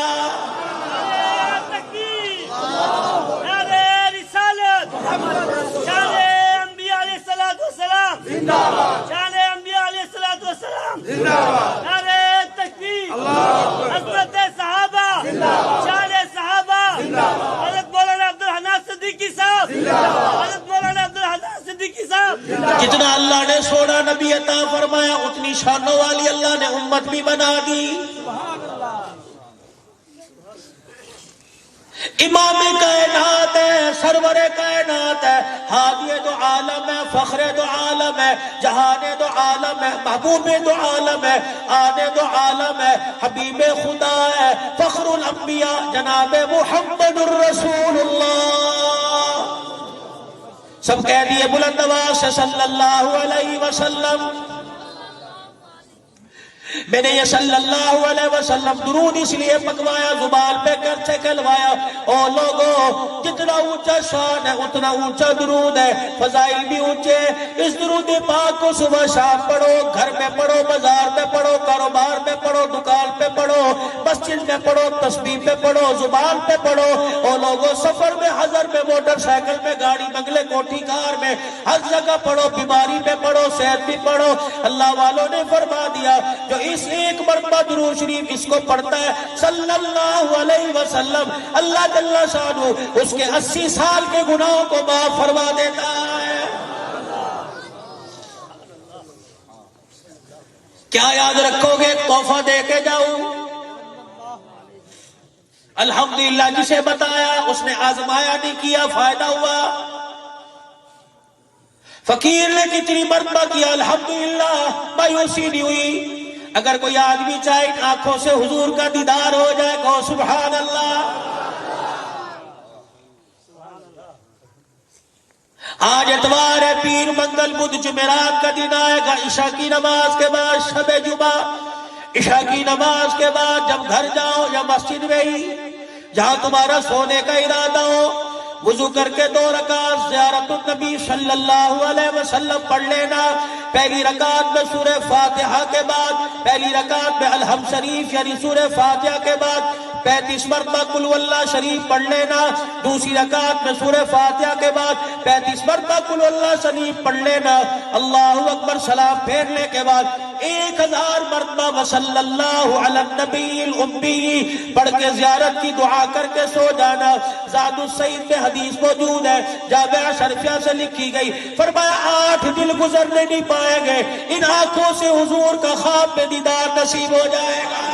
شان انبیاء علیہ السلام زندہ باد، شان انبیاء علیہ السلام زندہ باد، نعرہ تکبیر، عظمت صحابہ زندہ باد، شان صحابہ زندہ باد، حضرت مولانا عبدالحنان صدیقی صاحب زندہ باد، حضرت مولانا عبدالحنان صدیقی صاحب۔ جتنا اللہ نے سونا نبی عطا فرمایا اتنی شانوں والی اللہ نے امت بھی بنا دی۔ امام کائنات ہے، سرور کائنات ہے، ہادی دو عالم ہے، فخر دو عالم ہے، جہان دو عالم ہے، محبوب دو عالم ہے، آنے دو عالم ہے، حبیب خدا ہے، فخر الانبیاء جناب محمد الرسول اللہ۔ سب کہہ دیے بلند آواز سے صلی اللہ علیہ وسلم۔ میں نے یہ صلی اللہ علیہ وسلم درود اس لیے پکوایا، زبان پہ کرچے کلوایا، او لوگوں جتنا اونچا شان ہے اتنا اونچا درود ہے، فضائل بھی اونچے۔ اس درود پاک کو صبح شام پڑھو، گھر میں پڑھو، بازار میں پڑھو، کاروبار میں پڑھو، دکان پہ پڑھو، مسجد میں پڑھو، تسبیح پہ پڑھو، زبان پہ پڑھو۔ او لوگوں سفر میں، حضر میں، موٹر سائیکل میں، گاڑی بنگلے کوٹھی کار میں، ہر جگہ پڑھو، بیماری میں پڑھو، صحت بھی پڑھو۔ اللہ والوں نے فرما دیا جو اس ایک مرتبہ درود شریف اس کو پڑھتا ہے صلی اللہ علیہ وسلم، اللہ جل شانہ اس کے 80 سال کے گناہوں کو معاف فرما دیتا ہے۔ کیا یاد رکھو گے؟ تحفہ دے کے جاؤں؟ الحمدللہ جسے بتایا اس نے آزمایا نہیں کیا، فائدہ ہوا۔ فقیر نے کتنی مرتبہ کیا، الحمدللہ مایوسی نہیں ہوئی۔ اگر کوئی آدمی چاہے آنکھوں سے حضور کا دیدار ہو جائے گا، سبحان اللہ۔ آج اتوار ہے، پیر منگل بدھ جمعرات کا دن آئے گا، عشاء کی نماز کے بعد شب جمعہ، عشاء کی نماز کے بعد جب گھر جاؤ یا مسجد میں ہی جہاں تمہارا سونے کا ارادہ ہو، وضو کر کے 2 رکعت زیارت النبی صلی اللہ علیہ وسلم پڑھ لینا۔ پہلی رکعت میں سورہ فاتحہ کے بعد، پہلی رکعت میں الحمد شریف یعنی سورہ فاتحہ کے بعد 35 مرتبہ قل واللہ شریف پڑھ لینا۔ دوسری رکعت میں سورہ فاتحہ کے بعد 35 مرتبہ قل واللہ شریف پڑھ لینا۔ اللہ اکبر سلام پھیرنے کے بعد 1000 مرتبہ وصلی اللہ علی النبی الامی پڑھ کے زیارت کی دعا کر کے سو جانا۔ زاد السعید میں حدیث موجود ہے، جامعہ شرفیہ سے لکھی گئی، فرمایا 8 دن گزرنے نہیں پائیں گے ان آنکھوں سے حضور کا خواب میں دیدار نصیب ہو جائے گا۔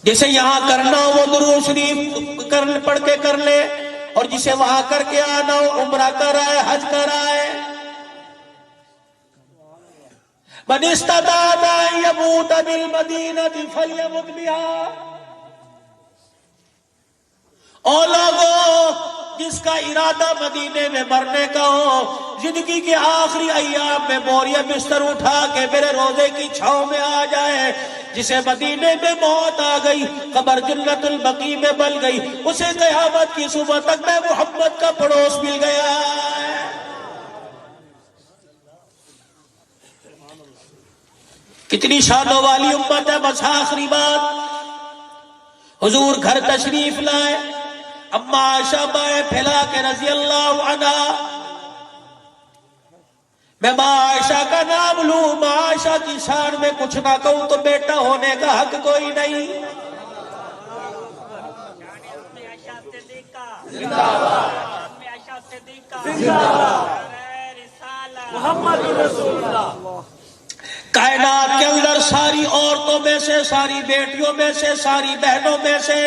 جسے یہاں کرنا ہو وہ درود شریف پڑھ کے کر لے، اور جسے وہاں کر کے آنا ہو عمرہ کر آئے، حج کر آئے۔ من استطاع ان يموت بالمدینہ فلیمت بہا۔ او لوگوں جس کا ارادہ مدینے میں مرنے کا ہو، زندگی کے آخری ایام میں بوریا بستر اٹھا کے میرے روزے کی چھاؤں میں آ جائے۔ جسے مدینے میں موت آ گئی، قبر جنت البقیع میں بل گئی، اسے قیامت کی صبح تک میں محمد کا پڑوس مل گیا۔ کتنی شانوں والی امت ہے۔ بس آخری بات، حضور گھر تشریف لائے، اما عائشہ بائیں پھیلا کے رضی اللہ عنہ، میں ماں عائشہ کا نام لوں، ماں عائشہ کی شان میں کچھ نہ کہوں تو بیٹا ہونے کا حق کوئی نہیں۔ محمد رسول اللہ۔ کائنات کے اندر ساری عورتوں میں سے، ساری بیٹیوں میں سے، ساری بہنوں میں سے،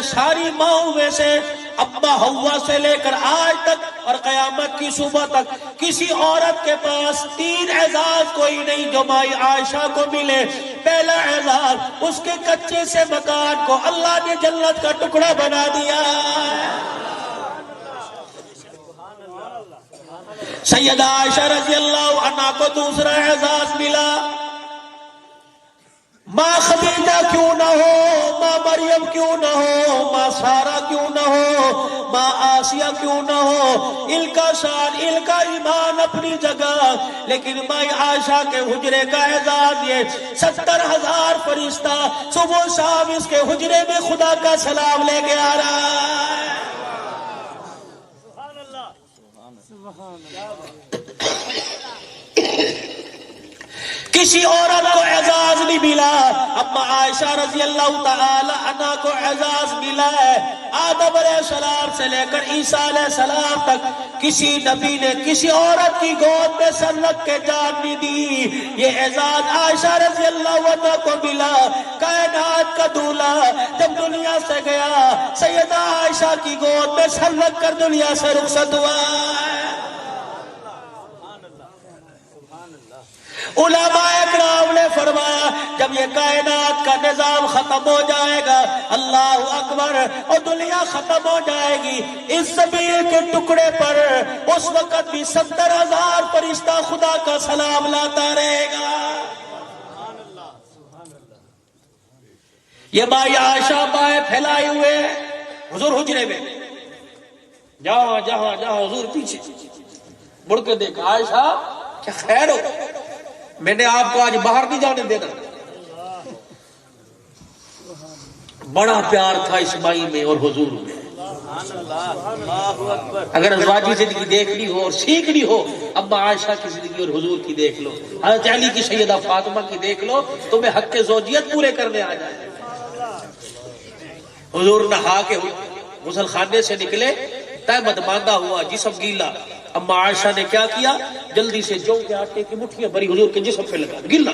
ساری ماؤں میں سے، اما حوا سے لے کر آج تک اور قیامت کی صبح تک کسی عورت کے پاس 3 اعزاز کوئی نہیں جو مائی عائشہ کو ملے۔ پہلا اعزاز اس کے کچے سے مکان کو اللہ نے جنت کا ٹکڑا بنا دیا۔ سیدہ عائشہ رضی اللہ عنہ کو دوسرا اعزاز ملا، ماں خدیجہ کیوں نہ ہو، ماں مریم کیوں نہ ہو، ماں سارہ کیوں نہ ہو، ماں آسیہ کیوں نہ ہو، ان کا شان، ان کا ایمان اپنی جگہ، لیکن ماں عائشہ کے حجرے کا اعزاز یہ 70,000 فرشتہ صبح و شام اس کے حجرے میں خدا کا سلام لے کے آ رہا ہے۔ کسی عورت کو اعزاز نہیں ملا، اما عائشہ رضی اللہ تعالی عنہ کو اعزاز ملا ہے۔ آدم علیہ السلام سے لے کر عیسیٰ علیہ السلام تک کسی نبی نے کسی عورت کی گود میں سر رکھ کے جان نہیں دی۔ یہ اعزاز عائشہ رضی اللہ عنہ کو ملا۔ کائنات کا دولہا جب دنیا سے گیا، سیدہ عائشہ کی گود میں سر رکھ کر دنیا سے رخصت ہوا۔ علماء اکرام نے فرمایا جب یہ کائنات کا نظام ختم ہو جائے گا، اللہ اکبر، اور دنیا ختم ہو جائے گی، اس زمین کے ٹکڑے پر اس وقت بھی 70,000 فرشتہ خدا کا سلام لاتا رہے گا۔ یہ ماں عائشہ بائیں پھیلائے ہوئے حضور حجرے میں، جہاں جہاں جہاں حضور پیچھے مڑ کے دیکھا، عائشہ کیا خیر ہو، میں نے آپ کو آج باہر نہیں جانے دینا۔ بڑا پیار تھا اس مائی میں اور حضور میں۔ اگر ازواجی زندگی دیکھنی ہو اور سیکھنی ہو، ابا عائشہ کی زندگی اور حضور کی دیکھ لو، حضرت علی کی سیدہ فاطمہ کی دیکھ لو، تمہیں حق زوجیت پورے کرنے آ جائے۔ حضور نہا کے غسل خانے سے نکلے، تہمت باندھا ہوا، جسم گیلا، اما عائشہ نے کیا کیا، جلدی سے جو کے آٹے کی مٹھیاں بھری حضور کے جسم پہ لگا، گیلا۔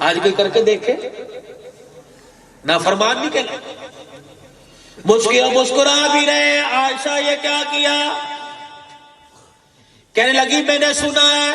آج کوئی کر کے دیکھے، نافرمان نہیں کہنا۔ مسکرا بھی رہے، عائشہ یہ کیا کیا، کہنے لگی میں نے سنا ہے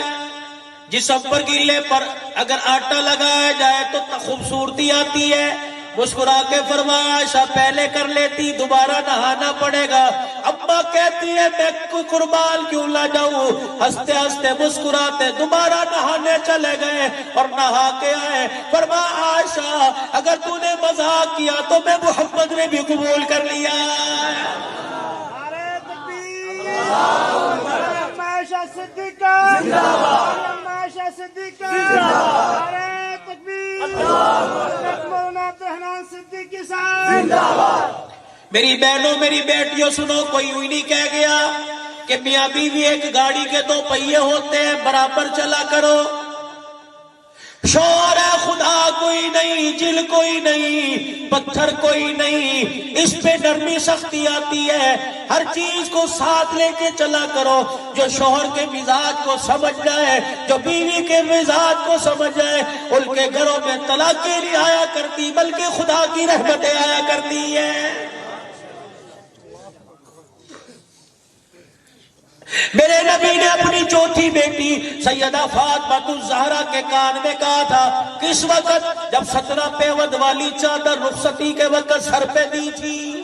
جسم پر گیلے پر اگر آٹا لگایا جائے تو خوبصورتی آتی ہے۔ مسکرا کے فرمایا عائشہ پہلے کر لیتی، دوبارہ نہانا پڑے گا۔ اماں کہتی ہے میں قربان کیوں نہ جاؤں، ہنستے ہنستے مسکراتے دوبارہ نہانے چلے گئے اور نہا کے آئے۔ فرمایا عائشہ اگر تو نے مذاق کیا تو میں محمد نے بھی قبول کر لیا۔ نعرہ تکبیر، عائشہ صدیقہ زندہ باد، عائشہ صدیقہ نعرہ تکبیر، مولانا عبدالرحمن صدیقی صاحب زندہ باد۔ میری بہنوں میری بیٹیوں سنو، کوئی یوں نہیں کہہ گیا کہ میاں بیوی ایک گاڑی کے دو پہیے ہوتے ہیں، برابر چلا کرو۔ شوہر ہے خدا کوئی نہیں، جل کوئی نہیں، پتھر کوئی نہیں، اس پہ نرمی سختی آتی ہے، ہر چیز کو ساتھ لے کے چلا کرو۔ جو شوہر کے مزاج کو سمجھ جائے، جو بیوی کے مزاج کو سمجھ جائے، ان کے گھروں میں طلاقیں نہیں آیا کرتی بلکہ خدا کی رحمتیں آیا کرتی ہے۔ میرے نبی نے اپنی چوتھی بیٹی سیدہ فاطمہ الزہرا کے کان میں کہا تھا، کس وقت؟ جب 17 پیود والی چادر رخصتی کے وقت سر پہ دی تھی۔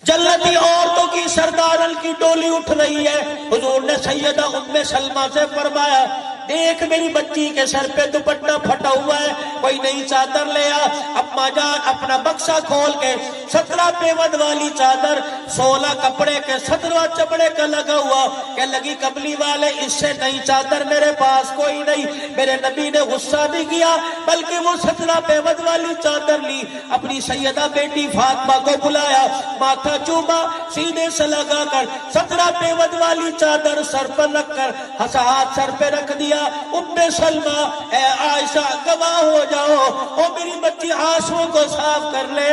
جنتی عورتوں کی سردارن کی ڈولی اٹھ رہی ہے۔ حضور نے سیدہ ام سلمہ سے فرمایا دیکھ میری بچی کے سر پہ دوپٹہ پھٹا ہوا ہے، کوئی نئی چادر لے آ۔ اما جان اپنا بکسا کھول کے 17 پیود والی چادر، 16 کپڑے کے 17واں چمڑے کا لگا ہوا، کہ لگی کملی والے اس سے نئی چادر میرے پاس کوئی نہیں۔ میرے نبی نے غصہ نہیں کیا بلکہ وہ 17 پیود والی چادر لی، اپنی سیدہ بیٹی فاطمہ کو بلایا، ماتھا چوما، سینے سے لگا کر 17 پیود والی چادر سر پر رکھ کر ہاتھ سر پہ رکھ دیا۔ ام سلمہ اے عائشہ گواہ ہو جاؤ، او میری بچی آنسوں کو صاف کر لے،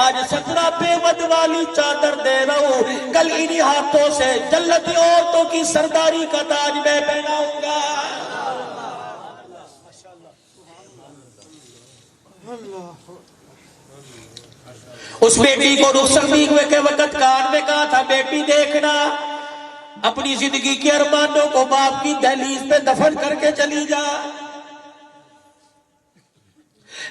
آج 17 پیود والی چادر دے رہا ہوں، کل انہی ہاتھوں سے جنتی عورتوں کی سرداری کا تاج میں پہناؤں گا۔ اس بیٹی کو رخصتی کے وقت کان میں کہا تھا بیٹی دیکھنا، اپنی زندگی کے ارمانوں کو باپ کی دہلیز پہ دفن کر کے چلی جا۔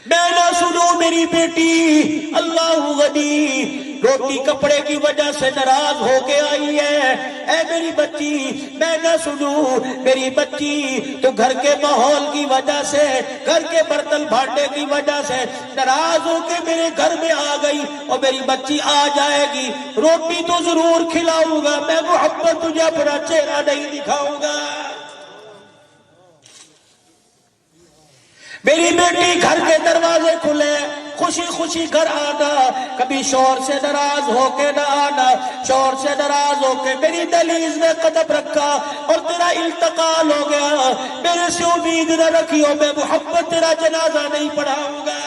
میں نہ سنوں میری بیٹی اللہ غنی روٹی کپڑے کی وجہ سے ناراض ہو کے آئی ہے، اے میری بچی میں نہ سنوں میری بچی تو گھر کے ماحول کی وجہ سے، گھر کے برتن بھانڈے کی وجہ سے ناراض ہو کے میرے گھر میں آ گئی، اور میری بچی آ جائے گی روٹی تو ضرور کھلاؤں گا، میں محبت تجھے اپنا چہرہ نہیں دکھاؤں گا۔ میری بیٹی گھر کے دروازے کھلے، خوشی خوشی گھر آنا، کبھی شوہر سے ناراض ہو کے نہ آنا، شوہر سے ناراض ہو کے میری دہلیز میں قدم رکھا اور تیرا انتقال ہو گیا، میرے سے امید نہ رکھیو میں محمد تیرا جنازہ نہیں پڑھاؤں گا۔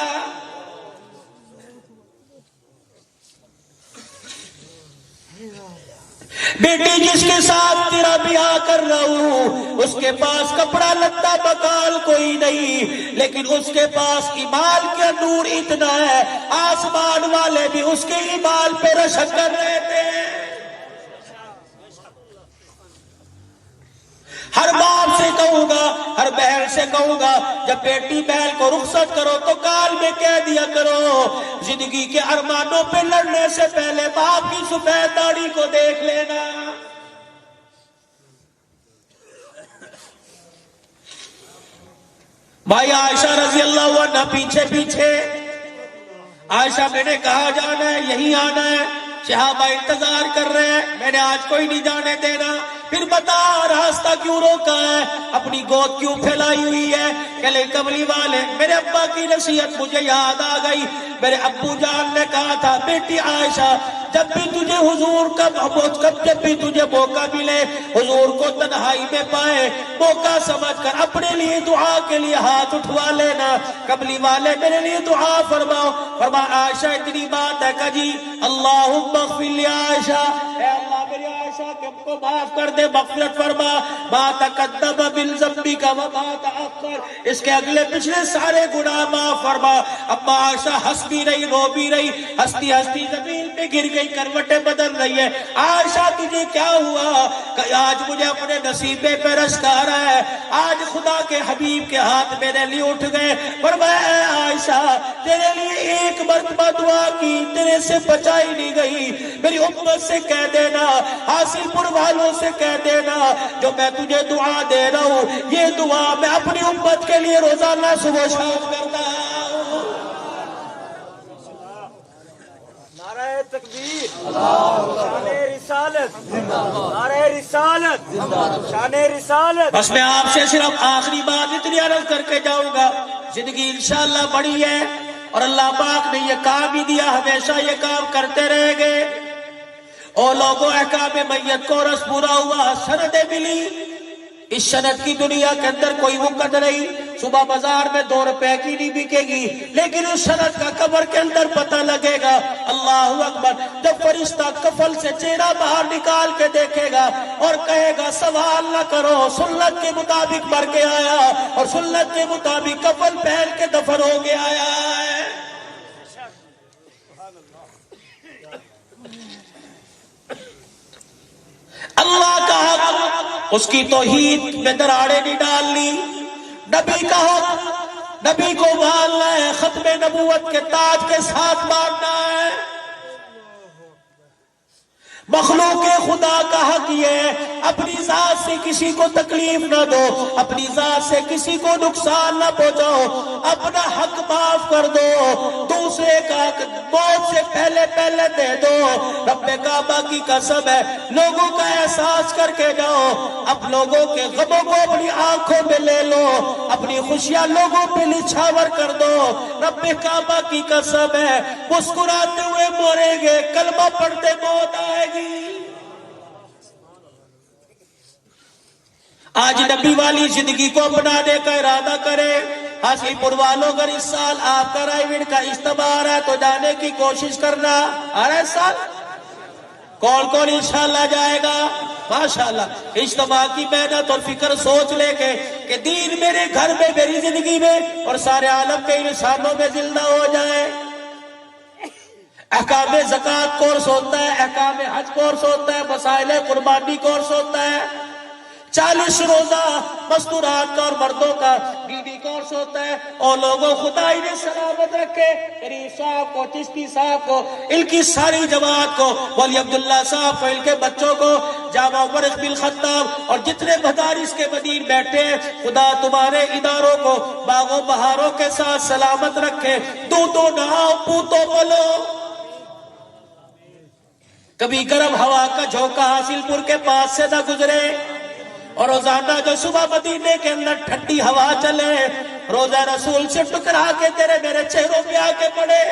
بیٹی جس کے ساتھ تیرا بیاہ کر رہا ہوں اس کے پاس کپڑا لتا بکال کوئی نہیں، لیکن اس کے پاس ایمان کا نور اتنا ہے آسمان والے بھی اس کے ایمان شکر رہتے ہیں۔ ہر باپ سے کہوں گا، ہر بہن سے کہوں گا، جب بیٹی بہن کو رخصت کرو تو کال میں کہہ دیا کرو، زندگی کے ارمانوں پہ لڑنے سے پہلے باپ کی سفید داڑھی کو دیکھ لینا۔ بھائی عائشہ رضی اللہ عنہ پیچھے پیچھے، عائشہ میں نے کہا جانا ہے، یہی آنا ہے، صحابہ انتظار کر رہے ہیں، میں نے آج کوئی نہیں جانے دینا۔ پھر بتا راستہ کیوں روکا ہے، اپنی گود کیوں پھیلائی ہوئی ہے؟ کہ کملی والے، میرے ابا کی نصیحت مجھے یاد آ گئی۔ میرے ابو جان نے کہا تھا، بیٹی عائشہ جب بھی تجھے حضور کا جب بھی تجھے موقع ملے، حضور کو تنہائی میں پائے، موقع سمجھ کر اپنے لیے دعا کے لیے ہاتھ اٹھوا لینا۔ کملی والے میرے لیے دعا فرماؤ۔ فرمایا عائشہ اتنی بات ہے کہ جی اللہم اغفر لی عائشہ، اے اللہ میری عائشہ کو معاف کر دے، مغفرت فرما، ما تقدم من ذنبک وما تأخر، اس کے اگلے پچھلے سارے گناہ معاف فرما۔ اب عائشہ ہنس بھی رہی، رو بھی رہی، ہنستی ہنستی زمین پہ گر گئی، کروٹیں بدل رہی ہے۔ عائشہ تجھے کیا ہوا؟ کہ آج مجھے اپنے نصیبے پہ رشک آ رہا ہے، آج خدا کے حبیب کے ہاتھ میرے لیے اٹھ گئے۔ فرمایا اے عائشہ تیرے لیے ایک مرتبہ دعا کی، تیرے سے بچائی نہیں گئی، میری امت سے کہہ دینا، حاصل پور والوں سے کہہ دینا، جو میں تجھے دعا دے رہا ہوں یہ دعا میں اپنی امت کے لیے روزانہ صبح و شام کرتا ہوں۔ نعرہ تکبیر، شان رسالت، نعرہ رسالت، شان رسالت۔ بس میں آپ سے صرف آخری بات اتنی عرض کر کے جاؤں گا، زندگی انشاءاللہ بڑی ہے اور اللہ پاک نے یہ کام ہی دیا، ہمیشہ یہ کام کرتے رہیں گے۔ اور لوگوں احکام میت کو رس پورا ہوا، سندیں ملی، اس سند کی دنیا کے اندر کوئی وقت نہیں، صبح بازار میں 2 روپے کی نہیں بکے گی، لیکن اس سند کا قبر کے اندر پتہ لگے گا۔ اللہ اکبر، جب فرشتہ کفن سے چہرہ باہر نکال کے دیکھے گا اور کہے گا سوال نہ کرو، سنت کے مطابق مر کے آیا اور سنت کے مطابق کفن پہن کے دفن ہو کے آیا ہے۔ اللہ کا حق، اس کی توحید میں دراڑیں نہیں ڈالنی، نبی کا حق، نبی کو ماننا ہے، ختم نبوت کے تاج کے ساتھ ماننا ہے۔ مخلوق خدا کا حق یہ ہے اپنی ذات سے کسی کو تکلیف نہ دو، اپنی ذات سے کسی کو نقصان نہ پہنچاؤ، اپنا حق معاف کر دو، دوسرے کا حق موت سے پہلے دے دو۔ رب کعبہ کی قسم ہے، لوگوں کا احساس کر کے جاؤ، اب لوگوں کے غموں کو اپنی آنکھوں میں لے لو، اپنی خوشیاں لوگوں پہ نچھاور کر دو۔ رب کعبہ کی قسم ہے، مسکراتے ہوئے مریں گے، کلمہ پڑھتے موت آئے گی۔ آج نبی والی زندگی کو اپنانے کا ارادہ کرے۔ حاصل پور والوں اگر اس سال آپ کا رائیوڈ کا اجتماع آ رہا ہے تو جانے کی کوشش کرنا۔ آ رہا ہے اس سال؟ کون کون انشاءاللہ جائے گا؟ ماشاءاللہ۔ اجتماع کی محنت اور فکر سوچ لے کے کہ دین میرے گھر میں، میری زندگی میں اور سارے عالم کے انسانوں میں زندہ ہو جائے۔ احکام زکوٰۃ کورس ہوتا ہے، احکام حج کورس ہوتا ہے، مسائل قربانی کورس ہوتا ہے، 40 روزہ مستورات کا اور مردوں کا بیوی کورس ہوتا ہے۔ اور لوگوں خدا انہیں سلامت رکھے، شریف صاحب کو، چشتی صاحب کو، ان کی ساری جماعت کو، ولی عبداللہ صاحب کو، ان کے بچوں کو، جامع عمر بن الخطاب اور جتنے مدارس کے مدیر بیٹھے ہیں، خدا تمہارے اداروں کو باغوں بہاروں کے ساتھ سلامت رکھے۔ دودھو نہاؤ، پوتو پلو، کبھی گرم ہوا کا جھونکا حاصل پور کے پاس سے نہ گزرے، اور روزانہ جو صبح مدینے کے اندر ٹھنڈی ہوا چلے، روزہ رسول سے ٹکرا کے تیرے میرے چہروں پہ آ کے پڑے۔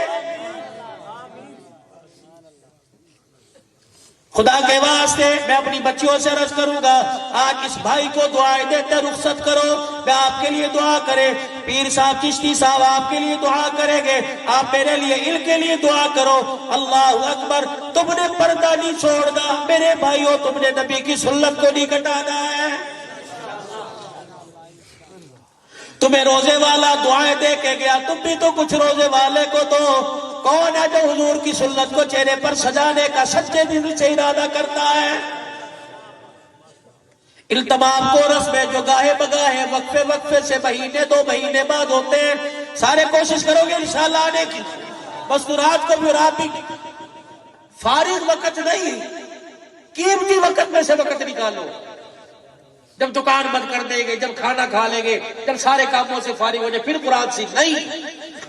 خدا کے واسطے میں اپنی بچیوں سے عرض کروں گا، آج اس بھائی کو دعائیں دیتے رخصت کرو، میں آپ کے لیے دعا کرے، پیر صاحب چشتی صاحب آپ کے لیے دعا کریں گے، آپ میرے لیے ان کے لیے دعا کرو۔ اللہ اکبر، تم نے پردہ نہیں چھوڑنا میرے بھائیوں، تم نے نبی کی سنت کو نہیں کٹانا ہے۔ تمہیں روزے والا دعائیں دے کے گیا، تم بھی تو کچھ روزے والے کو دو۔ کون ہے جو حضور کی سنت کو چہرے پر سجانے کا سچے دل سے ارادہ کرتا ہے؟ ان تمام کورس میں جو گاہے بگاہے وقفے وقفے سے مہینے 2 مہینے بعد ہوتے ہیں، سارے کوشش کرو گے انشاءاللہ آنے کی. بس تو رات کو بھی رات بھی فارغ وقت نہیں، قیمتی وقت میں سے وقت نکالو. جب دکان بند کر دیں گے، جب کھانا کھا لیں گے، جب سارے کاموں سے فارغ ہو جائے پھر قرآن سیکھ. نہیں،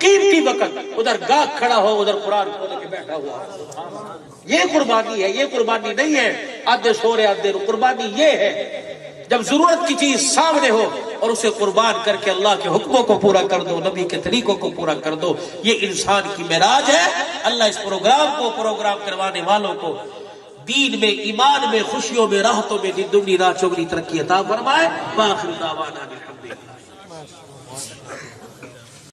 قیمتی وقت، ادھر گاہک کھڑا ہو ادھر قرآن کھول کے بیٹھا ہوا. یہ قربانی ہے، یہ قربانی نہیں ہے آدھے سو رہے آدھے. قربانی یہ ہے جب ضرورت کی چیز سامنے ہو اور اسے قربان کر کے اللہ کے حکموں کو پورا کر دو، نبی کے طریقوں کو پورا کر دو. یہ انسان کی معراج ہے. اللہ اس پروگرام کروانے والوں کو دین میں، ایمان میں، خوشیوں میں، راحتوں میں دن دگنی رات چوگنی ترقی عطا فرمائے. وآخر دعوانا الحمدللہ.